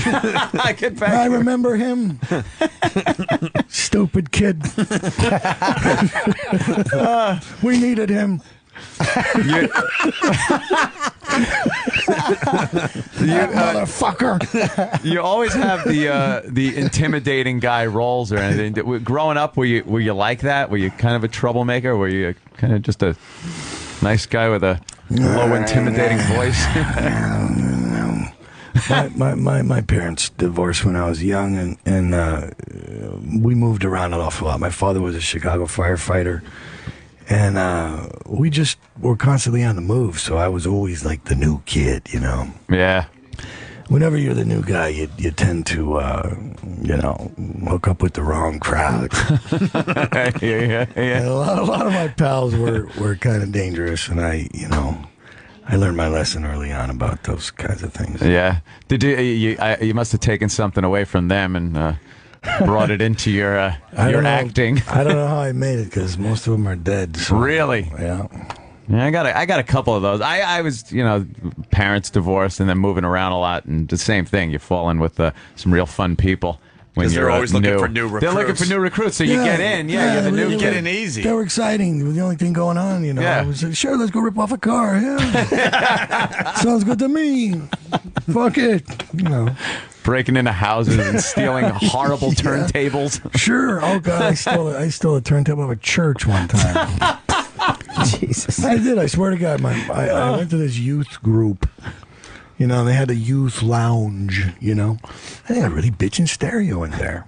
D: I get back.
E: I remember him. Stupid kid. We needed him. Motherfucker.
D: You always have the intimidating guy roles or anything. Growing up, were you like that? Were you kind of a troublemaker? Were you kind of just a nice guy with a low, intimidating voice?
E: My parents divorced when I was young, and we moved around an awful lot. My father was a Chicago firefighter, and we just were constantly on the move, so I was always like the new kid,
D: Yeah.
E: Whenever you're the new guy, you tend to, hook up with the wrong crowd.
D: Yeah.
E: And a lot of my pals were kind of dangerous, and I learned my lesson early on about those kinds of things.
D: Yeah. Did you must have taken something away from them and brought it into your acting.
E: I don't know how I made it because most of them are dead. So,
D: Really?
E: yeah.
D: Yeah, I got a couple of those. I was, parents divorced and then moving around a lot, and the same thing. You fall in with some real fun people when
C: 'Cause
D: you're
C: they're always looking for new
D: They're looking for new recruits, so you get in. Yeah, you're the new
C: get
D: kid.
C: in easy.
E: They were exciting. It was the only thing going on,
D: Yeah.
E: I was like, sure, let's go rip off a car. Yeah. Sounds good to me. Fuck it.
D: Breaking into houses and stealing horrible turntables.
E: Sure. Oh, God, I stole a turntable of a church one time.
B: Jesus.
E: I did. I swear to God. I went to this youth group You know, they had a youth lounge, you know. They had a really bitchin' stereo in there.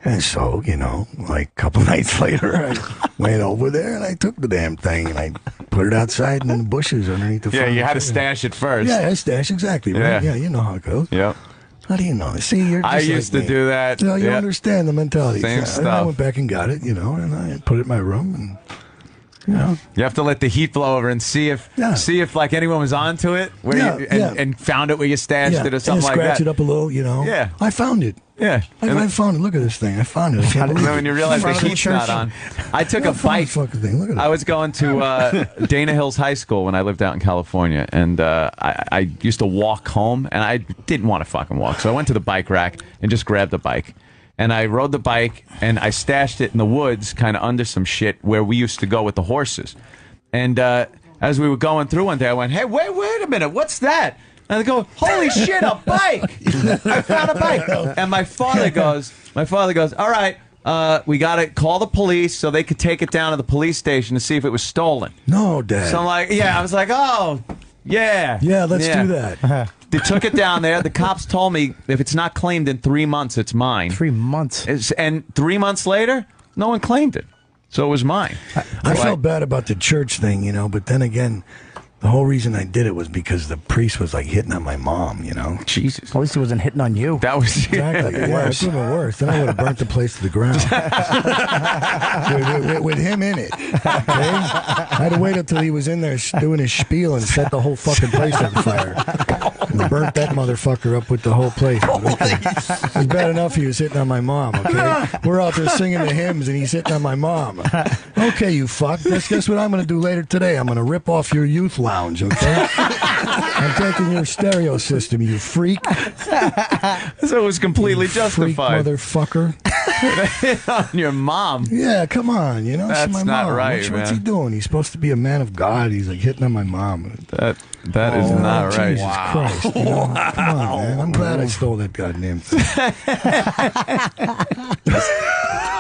E: And so, you know, like a couple nights later, I went over there and I took the damn thing and I put it outside in the bushes underneath the
D: Yeah, you had to stash it first.
E: Yeah, I stash, exactly, right? Yeah, you know how it goes.
D: Yep.
E: How do you know? See, you're just
D: I used
E: like
D: to
E: me.
D: do that.
E: You know, you
D: Yeah.
E: understand the mentality.
D: Same
E: And I
D: stuff.
E: went back and got it, you know, and I put it in my room and, you know.
D: You have to let the heat blow over and see if like anyone was onto it and found it where you stashed it or something like that.
E: Scratch it up a little, you know.
D: Yeah.
E: I found it.
D: Yeah.
E: I found it. Look at this thing. I found it. I can't believe
D: When you realize the heat's not on. I took a bike.
E: Fucking thing. Look at it.
D: I was going to Dana Hills High School when I lived out in California, and I used to walk home, and I didn't want to fucking walk, so I went to the bike rack and just grabbed the bike. And I rode the bike, and I stashed it in the woods, kind of under some shit where we used to go with the horses. And as we were going through one day, I went, "Hey, wait a minute, what's that?" And I go, "Holy shit, a bike! I found a bike!" And my father goes, "All right, we got to call the police so they could take it down to the police station to see if it was stolen."
E: No, Dad.
D: So I'm like, I was like, "Oh, yeah.
E: Yeah, let's do that.
D: They took it down there. The cops told me if it's not claimed in 3 months, it's mine.
B: 3 months.
D: And 3 months later, no one claimed it. So it was mine.
E: I felt bad about the church thing, you know, but then again, the whole reason I did it was because the priest was like hitting on my mom, you know.
D: Jesus.
B: At least he wasn't hitting on you.
D: That was
E: Exactly. Yeah, it's even worse. Then I would have burnt the place to the ground with him in it. Okay? I had to wait until he was in there doing his spiel and set the whole fucking place on fire. And burnt that motherfucker up with the whole place. Okay? It was bad enough he was hitting on my mom. Okay, we're out there singing the hymns and he's hitting on my mom. Okay, you fuck. Guess what I'm going to do later today? I'm going to rip off your youth lounge. Okay, I'm taking your stereo system, you freak.
D: So it was completely
E: Freak
D: justified.
E: motherfucker.
D: On your mom.
E: Yeah, come on, you know.
D: That's
E: it's my
D: not
E: mom.
D: right,
E: What's he
D: man.
E: doing? He's supposed to be a man of God. He's like hitting on my mom.
D: That is not right.
E: Jesus Christ. You know? Come on, man. I'm glad I stole that goddamn thing.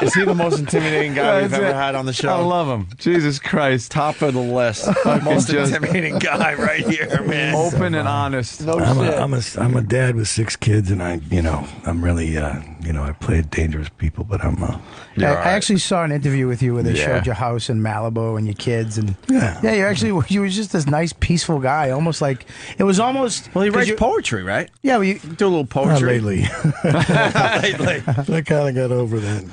C: Is he the most intimidating guy we've
D: That's
C: ever
D: it.
C: had on the show?
D: I love him. Jesus Christ.
C: Top of the list. Most
D: just-
C: intimidating guy right here, man.
D: Open and honest.
C: No shit.
E: I'm a dad with 6 kids, and I'm really, I played dangerous people, but I'm,
B: I actually saw an interview with you where they
D: Yeah.
B: showed your house in Malibu and your kids, and
E: Yeah.
B: you was just this nice, peaceful guy. Almost like it was almost.
C: Well, he
B: 'cause
C: writes
B: you-
C: poetry, right?
B: Yeah, well, you,
C: Do a little
E: not
C: poetry.
E: lately.
C: Lately.
E: I kind of got over that.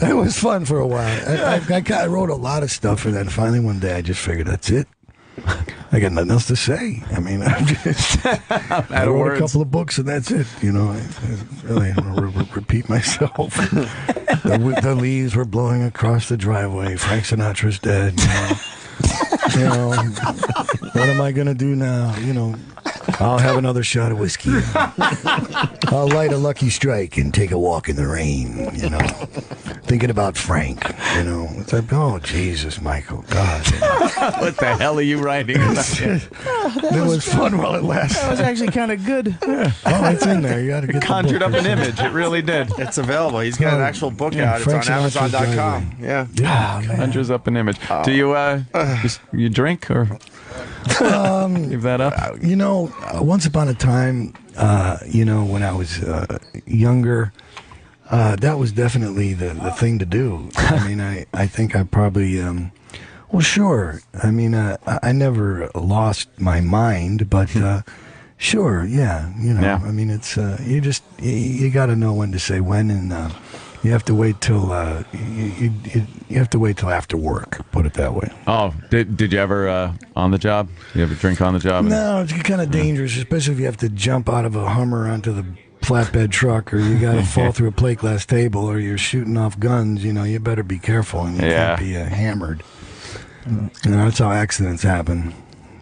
E: It was fun for a while. I wrote a lot of stuff, and then finally one day I just figured that's it. I got nothing else to say. I mean, I wrote
D: words.
E: a couple of books, and that's it. You know, I really don't want to repeat myself. The leaves were blowing across the driveway. Frank Sinatra's dead. You know, what am I gonna do now? You know, I'll have another shot of whiskey. I'll light a lucky strike and take a walk in the rain. You know, thinking about Frank. You know, it's like, oh Jesus, Michael, God.
D: What the hell are you writing?
E: It was fun while it
B: that
E: lasted.
B: was actually kind of good.
E: Oh, it's in there. You got to get
D: Conjured
E: the
D: up
E: book.
D: an image. It really did.
C: It's available. He's got an actual book
E: Yeah,
C: out.
E: Frank
C: It's on
E: Sinatra's
C: Amazon.com.
E: driveway.
C: Yeah.
E: Yeah,
D: Conjures up an image. Do you you drink or give that up?
E: you know, once upon a time, when I was younger, that was definitely the thing to do. I mean, I think I probably, well, sure. I mean, I never lost my mind, but sure, yeah. You know,
D: Yeah.
E: I mean, it's you got to know when to say when, and you have to wait till you have to wait till after work. Put it that way.
D: Oh, did you ever on the job? You ever drink on the job?
E: No, it's kind of dangerous, especially if you have to jump out of a Hummer onto the flatbed truck, or you got to fall through a plate glass table, or you're shooting off guns. You know, you better be careful, and you
D: Yeah.
E: can't be hammered. You know, that's how accidents happen.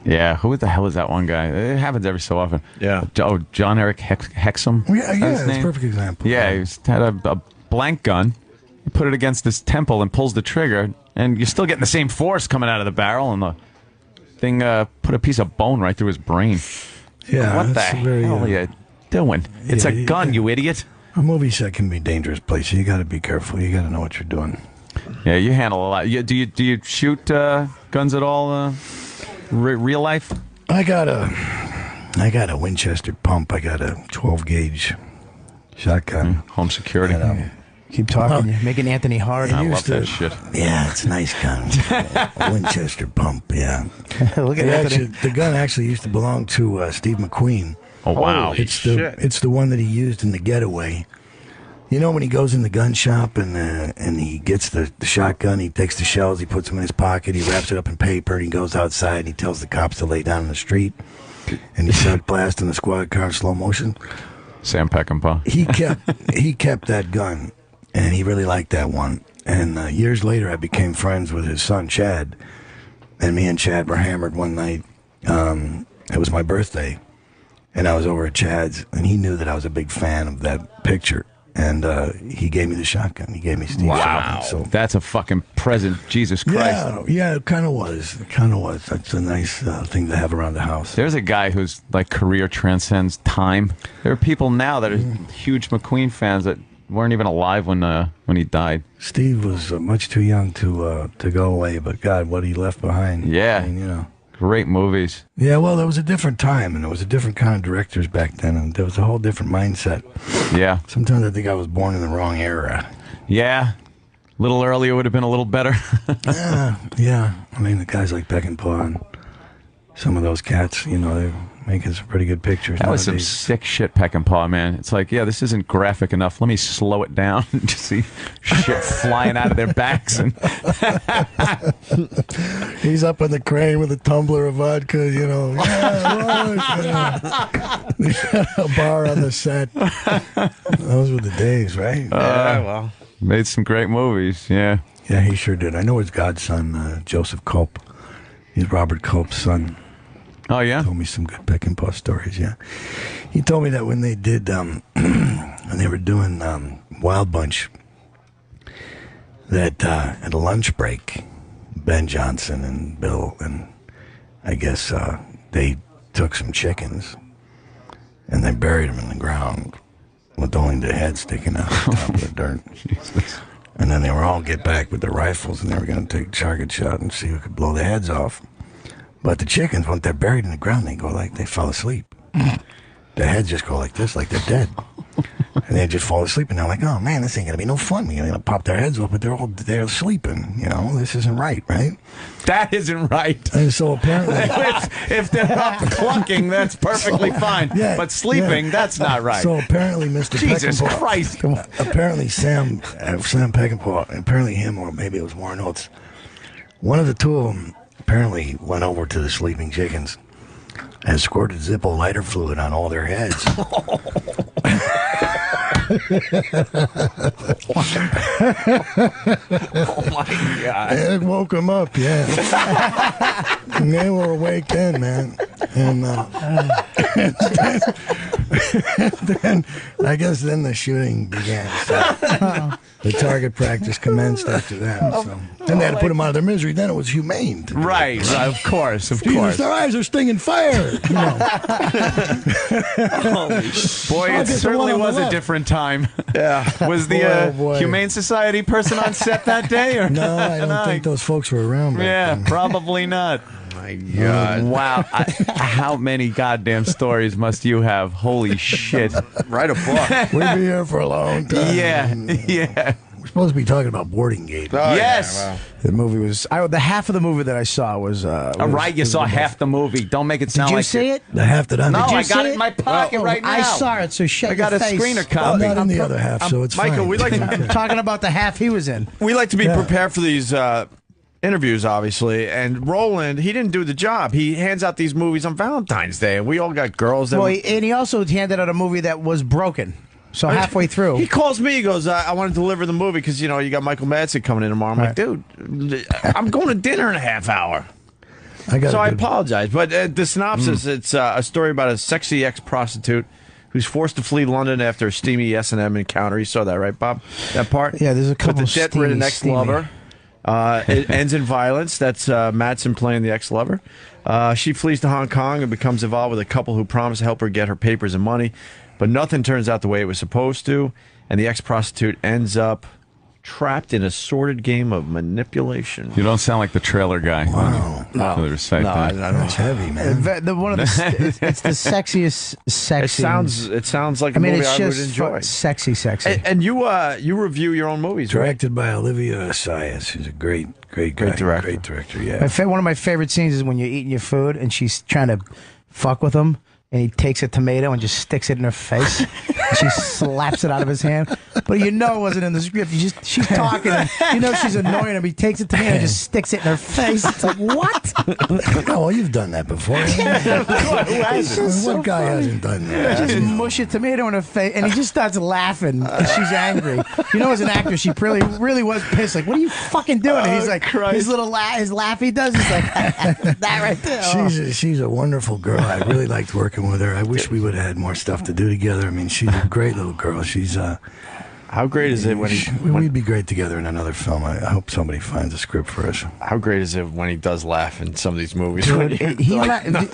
D: Yeah. Who the hell is that one guy? It happens every so often.
C: Yeah.
D: Oh, John Eric Hexum.
E: Yeah,
D: That's his
E: that's a
D: name?
E: perfect example.
D: Yeah, had a blank gun. You put it against his temple and pulls the trigger, and you're still getting the same force coming out of the barrel, and the thing put a piece of bone right through his brain.
E: yeah.
D: What the
E: that's very,
D: hell are you doing? It's a gun, you idiot.
E: A movie set can be a dangerous place. You got to be careful. You got to know what you're doing.
D: Yeah, you handle a lot. Do you shoot guns at all? Real life?
E: I got a Winchester pump. I got a 12 gauge shotgun.
D: Home security.
B: Keep talking. You're making Anthony hard.
D: I love that shit.
E: Yeah, it's a nice gun. A Winchester pump. Yeah.
B: Look at Anthony.
E: The gun actually used to belong to Steve McQueen.
D: Oh wow!
E: It's the one that he used in The Getaway. You know, when he goes in the gun shop and he gets the shotgun, he takes the shells, he puts them in his pocket, he wraps it up in paper, and he goes outside and he tells the cops to lay down in the street, and he starts blasting the squad car in slow motion.
D: Sam Peckinpah.
E: He kept that gun, and he really liked that one. And years later, I became friends with his son Chad, and me and Chad were hammered one night. It was my birthday, and I was over at Chad's, and he knew that I was a big fan of that picture. And he gave me the shotgun. He gave me Steve's shotgun. So
D: that's a fucking present. Jesus Christ.
E: Yeah, it kind of was. That's a nice thing to have around the house.
D: There's a guy whose like career transcends time. There are people now that are huge McQueen fans that weren't even alive when he died.
E: Steve was much too young to go away, but God, what he left behind.
D: Yeah.
E: I mean, you know.
D: Great movies.
E: Yeah, well, there was a different time, and there was a different kind of directors back then, and there was a whole different mindset.
D: Yeah.
E: Sometimes I think I was born in the wrong era.
D: Yeah. A little earlier would have been a little better.
E: Yeah. I mean, the guys like Peckinpah and some of those cats, you know, they're making some pretty good pictures.
D: That was some
E: nowadays.
D: sick shit, Peckinpah, man. It's like, yeah, this isn't graphic enough. Let me slow it down and just see shit flying out of their backs. And
E: he's up on the crane with a tumbler of vodka, you know. A bar on the set. Those were the days, right?
C: Yeah, well.
D: Made some great movies, yeah.
E: Yeah, he sure did. I know his godson, Joseph Culp. He's Robert Culp's son.
D: Oh, yeah?
E: Told me some good Peckinpah stories, yeah. He told me that when they did, when they were doing Wild Bunch, that at a lunch break, Ben Johnson and Bill and I guess they took some chickens and they buried them in the ground with only the head sticking out on top of the dirt.
D: Jesus.
E: And then they were all get back with their rifles and they were going to take a target shot and see who could blow the heads off. But the chickens, when they're buried in the ground, they go like they fell asleep. Their heads just go like this, like they're dead. And they just fall asleep, and they're like, "Oh man, this ain't gonna be no fun. They're gonna pop their heads off, but they're sleeping. You know, this isn't right, right?"
D: That isn't right.
E: And so apparently,
D: if they're up clucking, that's perfectly fine.
E: Yeah,
D: but sleeping, that's not right.
E: So apparently, Mr.
D: Jesus
E: Peckinpah,
D: Christ.
E: Apparently, Sam Peckinpah, apparently him, or maybe it was Warren Oates. One of the two of them apparently went over to the sleeping chickens and squirted Zippo lighter fluid on all their heads.
C: Oh my God.
E: It woke them up, yeah. And they were awake then, man. And then I guess then the shooting began. So the target practice commenced after that. So. Then they had to put them out of their misery. Then it was humane.
D: Right, of course, of
E: Jesus,
D: course.
E: their eyes are stinging fire. You know.
D: Boy, it certainly was a different time.
C: Yeah.
D: Was the
E: Boy.
D: Humane Society person on set that day? Or?
E: No, I don't think those folks were around back
D: Yeah,
E: then.
D: probably not.
C: My God.
D: Wow. How many goddamn stories must you have? Holy shit.
C: Write a book.
E: We'd be here for a long time.
D: Yeah.
E: We're supposed to be talking about Boarding Gate.
C: Oh,
D: Yes.
C: Yeah, wow.
B: The movie was the half of the movie that I saw was.
D: All right, you saw half the movie. Don't make it
B: Did
D: sound
B: you
D: like
B: see it?
E: The half that I'm
D: No,
B: Did you
D: I got
B: see
D: it in my pocket right now.
B: I saw it, so shut
D: I got
B: your
D: a
B: face.
D: screener
E: I'm
D: copy.
E: not in the other half, so it's
C: Michael,
E: fine.
C: we like to
B: I'm talking about the half he was in.
C: We like to be
E: Yeah.
C: prepared for these interviews, obviously. And Roland, he didn't do the job. He hands out these movies on Valentine's Day, and we all got girls that.
B: Well, and he also handed out a movie that was broken. So halfway through,
C: he calls me. He goes, "I want to deliver the movie because you got Michael Madsen coming in tomorrow." I'm like, "Dude, I'm going to dinner in a half hour." So I apologize, but the synopsis: it's a story about a sexy ex-prostitute who's forced to flee London after a steamy S&M encounter. You saw that, right, Bob? That part?
B: Yeah, there's a couple
C: with the debt-ridden
B: steamy.
C: ex-lover. It ends in violence. That's Madsen playing the ex-lover. She flees to Hong Kong and becomes involved with a couple who promise to help her get her papers and money, but nothing turns out the way it was supposed to, and the ex-prostitute ends up trapped in a sordid game of manipulation.
D: You don't sound like the trailer guy.
E: Wow.
C: No,
D: I don't.
E: That's heavy, man.
B: It's the sexiest sex
C: It sounds like a movie I would enjoy.
B: Sexy.
C: And you review your own movies, right?
E: Directed by Olivia Assayas, who's a great guy.
C: Great director.
E: Great director, yeah.
B: One of my favorite scenes is when you're eating your food and she's trying to fuck with him, and he takes a tomato and just sticks it in her face. And she slaps it out of his hand. But you know it wasn't in the script. She's talking. And you know she's annoying him. He takes a tomato and just sticks it in her face. It's like, what?
E: Oh, well, you've done that before. What guy hasn't done that?
B: Just mush a tomato in her face, and he just starts laughing. And she's angry. You know, as an actor, she really was pissed. Like, what are you fucking doing? And he's like, his little his laugh he does. He's like, that right there.
E: She's a wonderful girl. I really liked working with her. I wish we would have had more stuff to do together. I mean, she's a great little girl. She's
C: how great is it when
E: we'd be great together in another film. I hope somebody finds a script for us.
C: How great is it when he does laugh in some of these movies?
B: Dude,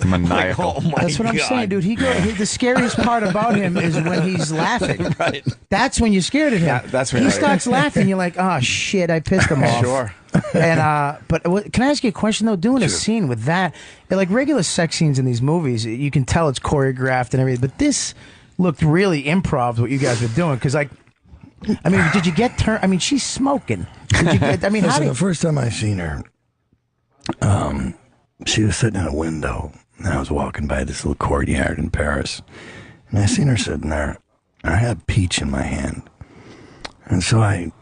D: maniacal.
C: Oh my
B: That's what I'm
C: God.
B: saying, dude. The scariest part about him is when he's laughing.
C: Right.
B: That's when you're scared of him.
C: Yeah, that's when
B: he starts laughing. You're like, oh shit, I pissed him off.
C: Sure.
B: And but can I ask you a question though? Doing a scene with that, like regular sex scenes in these movies, you can tell it's choreographed and everything. But this looked really improv. What you guys were doing, because like, I mean, did you get turned? I mean, she's smoking. Did you get, I mean,
E: Listen, the first time I seen her, she was sitting in a window, and I was walking by this little courtyard in Paris, and I seen her sitting there. And I had a peach in my hand, and so I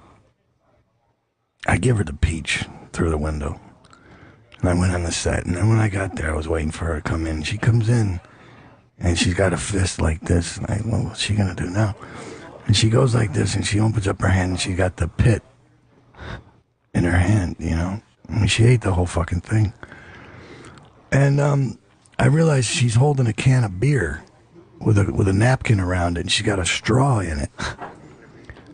E: give her the peach through the window, and I went on the set. And then when I got there, I was waiting for her to come in. She comes in, and she's got a fist like this. And well, what's she gonna do now? And she goes like this, and she opens up her hand, and she got the pit in her hand, you know? I mean, she ate the whole fucking thing. And I realized she's holding a can of beer with a napkin around it, and she got a straw in it.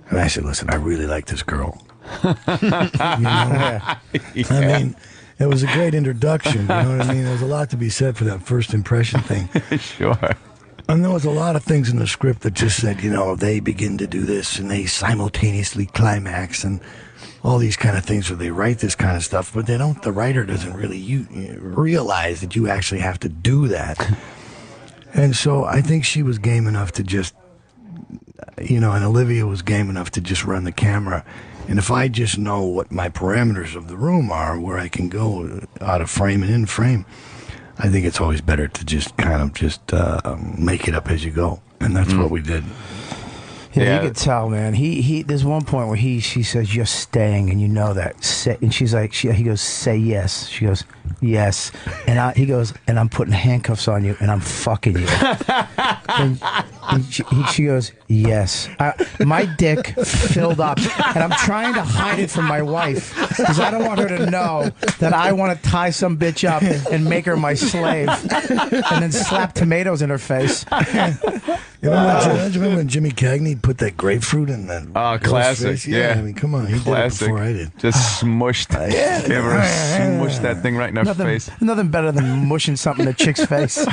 E: And I said, listen, I really like this girl. You know? I mean, it was a great introduction, you know what I mean? There's a lot to be said for that first impression thing.
D: Sure.
E: And there was a lot of things in the script that just said, you know, they begin to do this and they simultaneously climax and all these kind of things where they write this kind of stuff, but the writer doesn't really realize that you actually have to do that. And so I think she was game enough to just, you know, and Olivia was game enough to just run the camera. And if I just know what my parameters of the room are, where I can go out of frame and in frame, I think it's always better to just kind of just make it up as you go. And that's what we did.
B: Yeah, you could tell, man. There's one point where she says, "You're staying," and you know that. And she's like, he goes, "Say yes." She goes, "Yes," and he goes, "And I'm putting handcuffs on you, and I'm fucking you." and she goes, "Yes." My dick filled up, and I'm trying to hide it from my wife because I don't want her to know that I want to tie some bitch up and make her my slave, and then slap tomatoes in her face.
E: You remember when Jimmy Cagney put that grapefruit in that?
D: Oh, classic. Yeah.
E: I mean, come on. He
D: classic.
E: did it before I did.
D: Just smushed. Smushed that thing right in her face.
B: Nothing better than mushing something in a chick's face.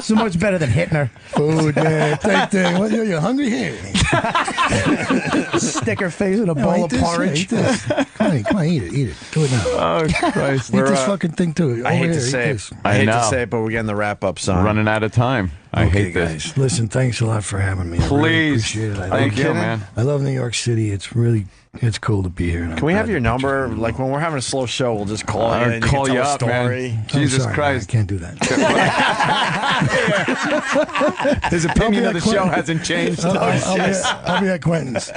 B: So much better than hitting her.
E: Food, yeah. Take that. What, you hungry here?
B: Stick her face in a bowl of porridge.
E: Come on, eat it. Do it now.
D: Oh, Christ.
E: Eat this fucking thing, too.
C: I hate to say it, but we're getting the wrap-up song.
D: Running out of time. I hate this.
E: Guys, listen, thanks a lot for having me.
D: Please.
E: I really appreciate it.
D: Thank you, man.
E: I love New York City. It's cool to be here.
C: Can we have your number? Like when we're having a slow show, we'll just call you and
D: call
C: you
D: you
C: can
D: up,
C: tell a story.
D: man. Jesus
E: sorry,
D: Christ.
E: I can't do that.
D: His opinion of the show hasn't changed.
E: I'll be at Quentin's.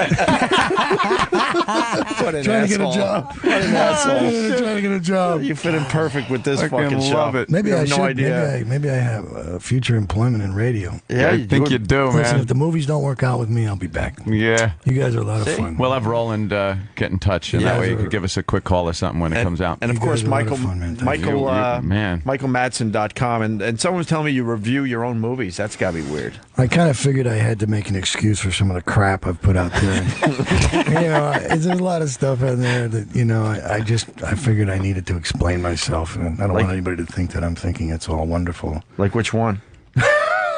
C: What an
E: Trying to get a
C: asshole.
E: job.
C: What an asshole.
E: Trying to get a job.
C: You fit in perfect with this fucking show.
D: love it.
E: Maybe
C: You
E: I
C: have
E: should.
C: no idea.
E: Maybe I have future employment in radio.
C: Yeah,
D: I think you do,
E: Listen,
D: man.
E: if the movies don't work out with me, I'll be back.
D: Yeah.
E: You guys are a lot of fun.
D: We'll have Roland get in touch, and
E: Yeah,
D: that way you
E: sure.
D: could give us a quick call or something when it comes out.
C: And of
E: You
C: course,
E: guys are a lot of
C: Michael,
E: fun, man. Thank you.
C: MichaelMadsen.com. And someone was telling me you review your own movies. That's got to be weird.
E: I kind of figured I had to make an excuse for some of the crap I've put out there. There's a lot of stuff in there that, I figured I needed to explain myself. And I don't want anybody to think that I'm thinking it's all wonderful.
C: Like which one?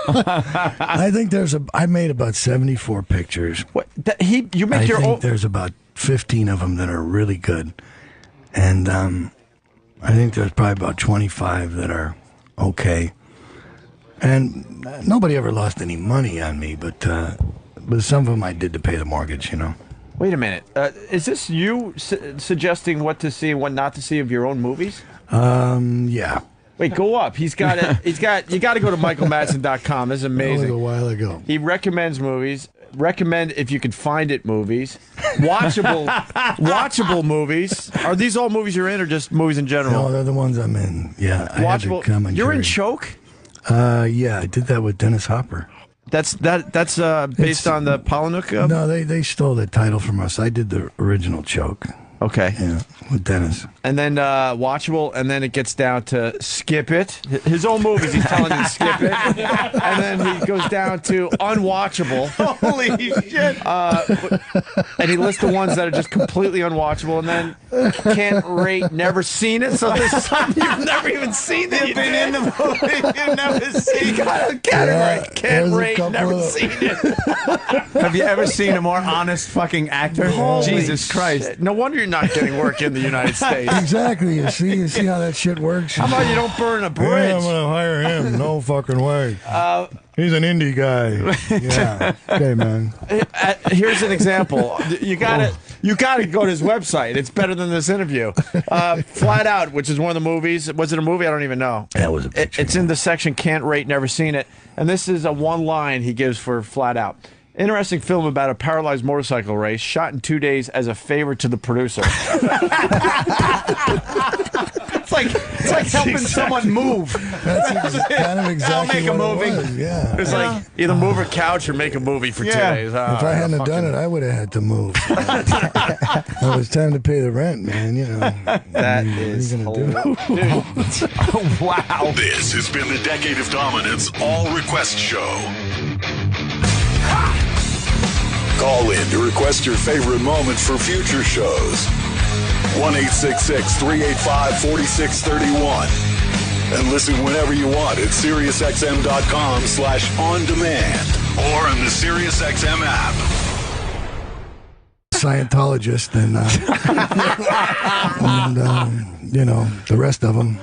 E: I think I made about 74 pictures.
C: What? You make
E: I
C: your
E: think
C: own.
E: there's about 15 of them that are really good. And I think there's probably about 25 that are okay. And nobody ever lost any money on me, but some of them I did to pay the mortgage, you know.
C: Wait a minute. Is this you suggesting what to see and what not to see of your own movies?
E: Yeah.
C: Wait, go up. You got to go to michaelmadsen.com. This is amazing.
E: That was a while ago.
C: He recommends movies. Recommend, if you can find it, movies. Watchable movies. Are these all movies you're in or just movies in general?
E: No, they're the ones I'm in. Yeah.
C: Watchable. You're in Choke?
E: Yeah, I did that with Dennis Hopper.
C: That's based on the Polynuk?
E: No, they stole the title from us. I did the original Choke.
C: Okay.
E: Yeah, with Dennis.
C: And then Watchable, and then it gets down to Skip It. His own movies, he's telling you to skip it. And then he goes down to Unwatchable. Holy shit. And he lists the ones that are just completely unwatchable, and then Can't Rate, Never Seen It. So there's something you've never even seen that you've been in the movie. You've never seen it. Can't Rate, Never Seen It.
D: Have you ever seen a more honest fucking actor?
C: Holy
D: Jesus Christ.
C: Shit. No wonder you're not getting work in the United States.
E: Exactly. You see how that shit works?
C: How about you don't burn a bridge?
E: Yeah, I'm going to hire him. No fucking way. He's an indie guy. Yeah. Okay, man.
C: Here's an example. You gotta go to his website. It's better than this interview. Flat Out, which is one of the movies. Was it a movie? I don't even know.
E: That was a picture.
C: It's in the section Can't Rate, Never Seen It. And this is a one line he gives for Flat Out. Interesting film about a paralyzed motorcycle race shot in 2 days as a favor to the producer. It's like helping someone move.
E: That's kind of exactly
C: I'll make a
E: what
C: movie.
E: it was. Yeah.
C: It's like either move a couch or make a movie for 2 days.
E: If I hadn't have done it, I would have had to move. It was time to pay the rent, man. You know.
C: That is hilarious. Oh, wow.
A: This has been the Decade of Dominance All Request Show. Call in to request your favorite moment for future shows. 1-866-385-4631. And listen whenever you want at SiriusXM.com/on-demand or on the SiriusXM app.
E: Scientologist and you know, the rest of them.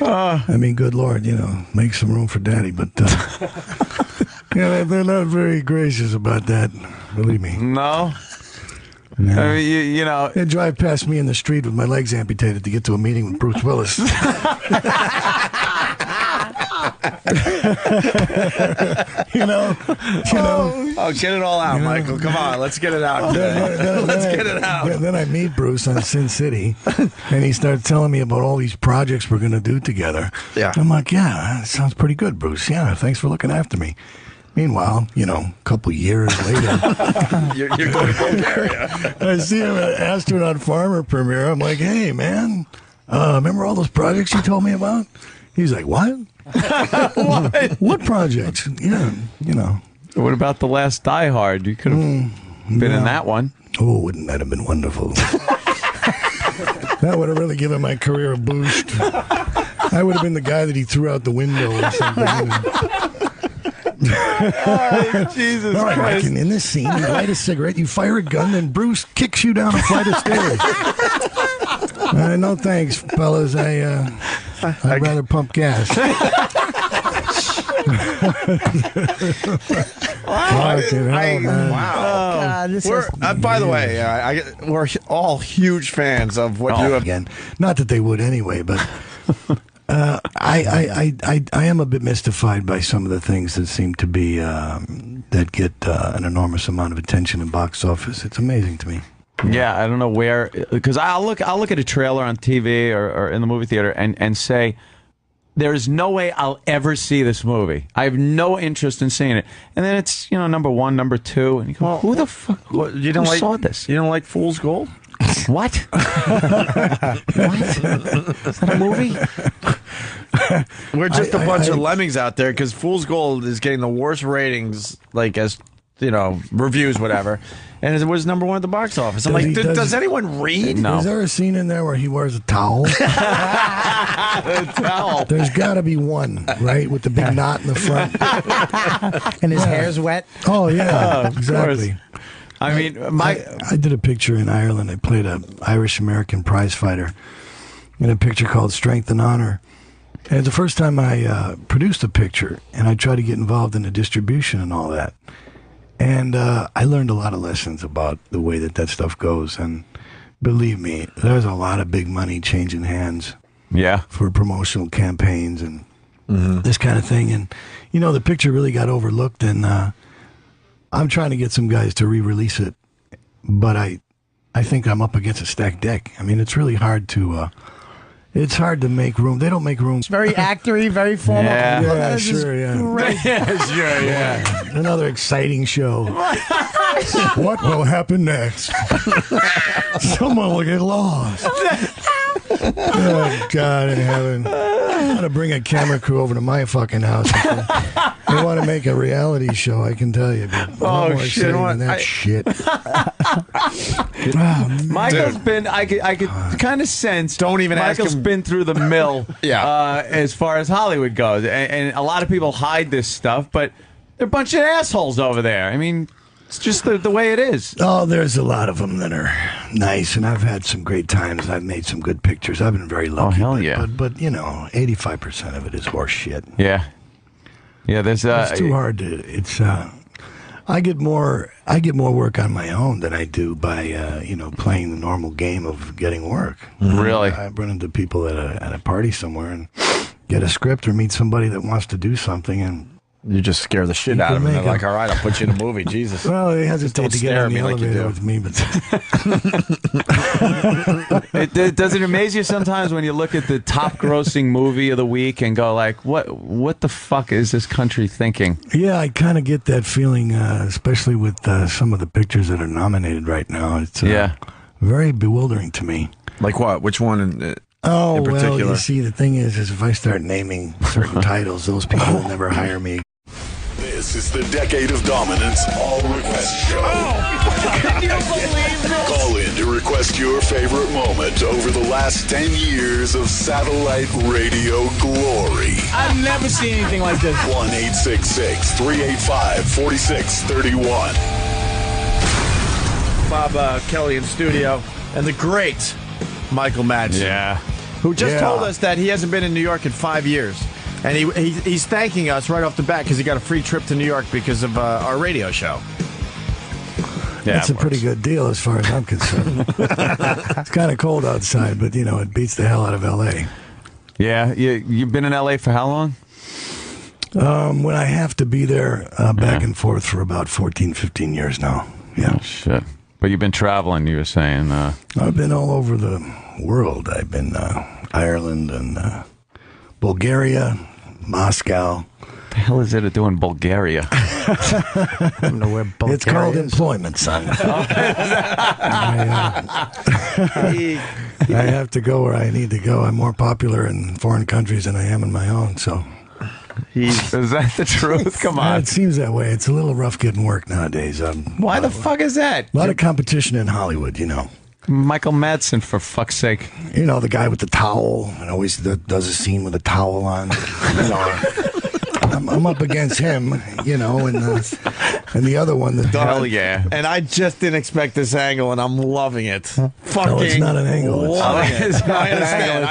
E: I mean, good Lord, you know, make some room for Daddy, but yeah, they're not very gracious about that. Believe me.
D: No.
E: No.
D: I mean, you know,
E: They drive past me in the street with my legs amputated to get to a meeting with Bruce Willis. you know.
C: Oh, get it all out, Michael. Come on, let's get it out. Let's get it out.
E: Then I meet Bruce on Sin City, and he starts telling me about all these projects we're going to do together.
C: Yeah.
E: I'm like, yeah, that sounds pretty good, Bruce. Yeah, thanks for looking after me. Meanwhile, you know, a couple years later,
C: You're going to Bulgaria.
E: I see him at Astronaut Farmer premiere. I'm like, hey, man, remember all those projects you told me about? He's like, what? What projects? Yeah, you know.
D: what about the last Die Hard? You could have been in that one.
E: Oh, wouldn't that have been wonderful? That would have really given my career a boost. I would have been the guy that he threw out the window or something.
C: Oh, Jesus
E: All right,
C: Christ.
E: Mike, in this scene, you light a cigarette, you fire a gun, then Bruce kicks you down a flight of stairs. No thanks, fellas. I'd rather pump gas.
C: Wow.
B: God, this is
C: By the way, we're all huge fans of what you have.
E: Again, not that they would anyway, but I am a bit mystified by some of the things that seem to be that get an enormous amount of attention in box office. It's amazing to me.
D: Yeah, I don't know where, because I'll look at a trailer on TV or in the movie theater and say, there is no way I'll ever see this movie. I have no interest in seeing it. And then it's, you know, number one, number two, and you go, who the fuck?
C: You don't
D: who saw this?
C: You don't like Fool's Gold?
D: What? What? Is that a movie?
C: We're just a bunch of lemmings out there because Fool's Gold is getting the worst ratings, like as you know, reviews, whatever. And it was number one at the box office. I'm like, does anyone read?
D: No.
E: Is there a scene in there where he wears a towel?
C: A towel.
E: There's got to be one, right, with the big knot in the front.
B: and his hair's wet.
E: Oh yeah, exactly.
D: I mean,
E: I did a picture in Ireland. I played a Irish American prize fighter in a picture called Strength and Honor. And it's the first time I produced a picture, and I tried to get involved in the distribution and all that. And I learned a lot of lessons about the way that stuff goes. And believe me, there's a lot of big money changing hands.
D: Yeah.
E: For promotional campaigns and this kind of thing. And, you know, the picture really got overlooked, and I'm trying to get some guys to re-release it. But I think I'm up against a stacked deck. I mean, it's really hard to... It's hard to make room. They don't make room.
B: It's very actory, very formal.
E: Yeah, sure, yeah.
B: Great.
D: Sure, yeah.
E: Another exciting show. What will happen next? Someone will get lost. Oh, God in heaven. I'm going to bring a camera crew over to my fucking house. They want to make a reality show, I can tell you. But more
C: shit.
E: Than that shit.
D: Michael's been, I could kind of sense.
C: Don't even ask
D: Michael's
C: him.
D: been through the mill as far as Hollywood goes. And a lot of people hide this stuff, but they're a bunch of assholes over there. I mean, it's just the way it is.
E: Oh, there's a lot of them that are nice, and I've had some great times. I've made some good pictures. I've been very lucky.
D: Oh, hell yeah.
E: But you know, 85% of it is horse shit.
D: Yeah. Yeah, there's
E: it's too hard to. It's I get more work on my own than I do by playing the normal game of getting work.
D: Really?
E: I run into people at a party somewhere and get a script or meet somebody that wants to do something, and
C: You just scare the shit out of them. They're like, all right, I'll put you in a movie. Jesus.
E: Well, they hesitate to get on the elevator with me, but
D: does it amaze you sometimes when you look at the top grossing movie of the week and go like, what the fuck is this country thinking?
E: Yeah, I kind of get that feeling, especially with some of the pictures that are nominated right now. It's very bewildering to me.
C: Like what? Which one in particular?
E: Well, you see, the thing is if I start naming certain titles, those people will never hire me.
A: This is the Decade of Dominance All Request Show.
B: Can you believe this?
A: Call in to request your favorite moment over the last 10 years of satellite radio glory.
B: I've never seen anything like this.
A: 1-866-385-4631.
C: Bob Kelly in studio, and the great Michael Madsen.
D: Yeah.
C: Who just told us that he hasn't been in New York in 5 years. And he's thanking us right off the bat because he got a free trip to New York because of our radio show.
D: Yeah,
E: That's a pretty good deal as far as I'm concerned. It's kind of cold outside, but, it beats the hell out of L.A.
D: Yeah, you've been in L.A. for how long?
E: When I have to be there back and forth for about 14, 15 years now. Yeah.
D: Oh, shit. But you've been traveling, you were saying.
E: I've been all over the world. I've been Ireland and Bulgaria, Moscow.
D: What the hell is it to do in Bulgaria?
B: I don't know where Bulgaria
E: It's called
B: is.
E: employment, son. I have to go where I need to go. I'm more popular in foreign countries than I am in my own, so...
D: Is that the truth? Come on.
E: It seems that way. It's a little rough getting work nowadays.
D: Why the fuck is that?
E: A lot of competition in Hollywood,
D: Michael Madsen, for fuck's sake.
E: The guy with the towel and always does a scene with a towel on. I'm up against him, and the other one.
D: Hell yeah.
C: And I just didn't expect this angle, and I'm loving it. Fucking
E: No, it's not an angle.
C: I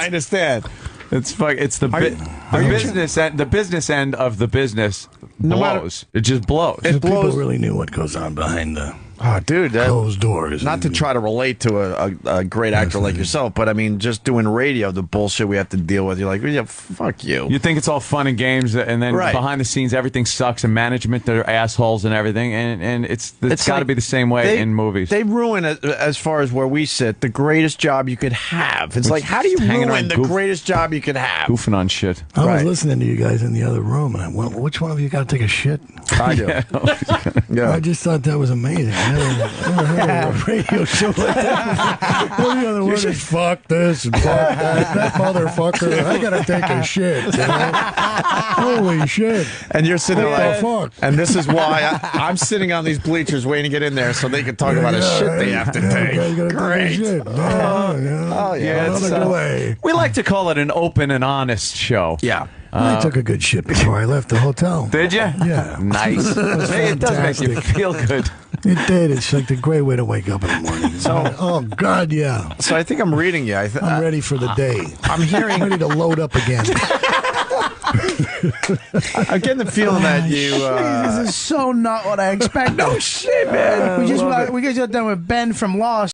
C: understand.
D: It's the business end. The business end of the business blows. It just blows.
E: People really knew what goes on behind the closed doors.
C: Not to try to relate to a great actor like yourself, but I mean, just doing radio, the bullshit we have to deal with. You're like, yeah, fuck you.
D: You think it's all fun and games, and then behind the scenes, everything sucks, and management, they're assholes and everything, and it's got to be the same way in movies.
C: They ruin it, as far as where we sit, the greatest job you could have. It's like, how do you ruin the greatest job you could have?
D: Goofing on shit.
E: I was listening to you guys in the other room, and I went, which one of you got to take a shit?
C: I do.
E: Yeah. I just thought that was amazing. I never heard of a radio show like that. What the other word is fuck this and fuck that motherfucker. I gotta take a shit. Holy shit.
C: And you're sitting there like,
E: fuck?
C: And this is why I'm sitting on these bleachers waiting to get in there so they can talk about the shit they have to take. Great.
D: We like to call it an open and honest show.
C: Yeah.
E: I took a good shit before I left the hotel.
D: Did you?
E: Yeah.
D: Nice. It does make you feel good.
E: It did. It's like the great way to wake up in the morning. Oh God, yeah.
C: So I think I'm reading you.
E: I'm ready for the day.
C: I'm hearing
E: ready to load up again.
C: I'm getting the feeling that you.
B: This is so not what I expected.
C: No shit, man.
B: We just got done with Ben from Lost.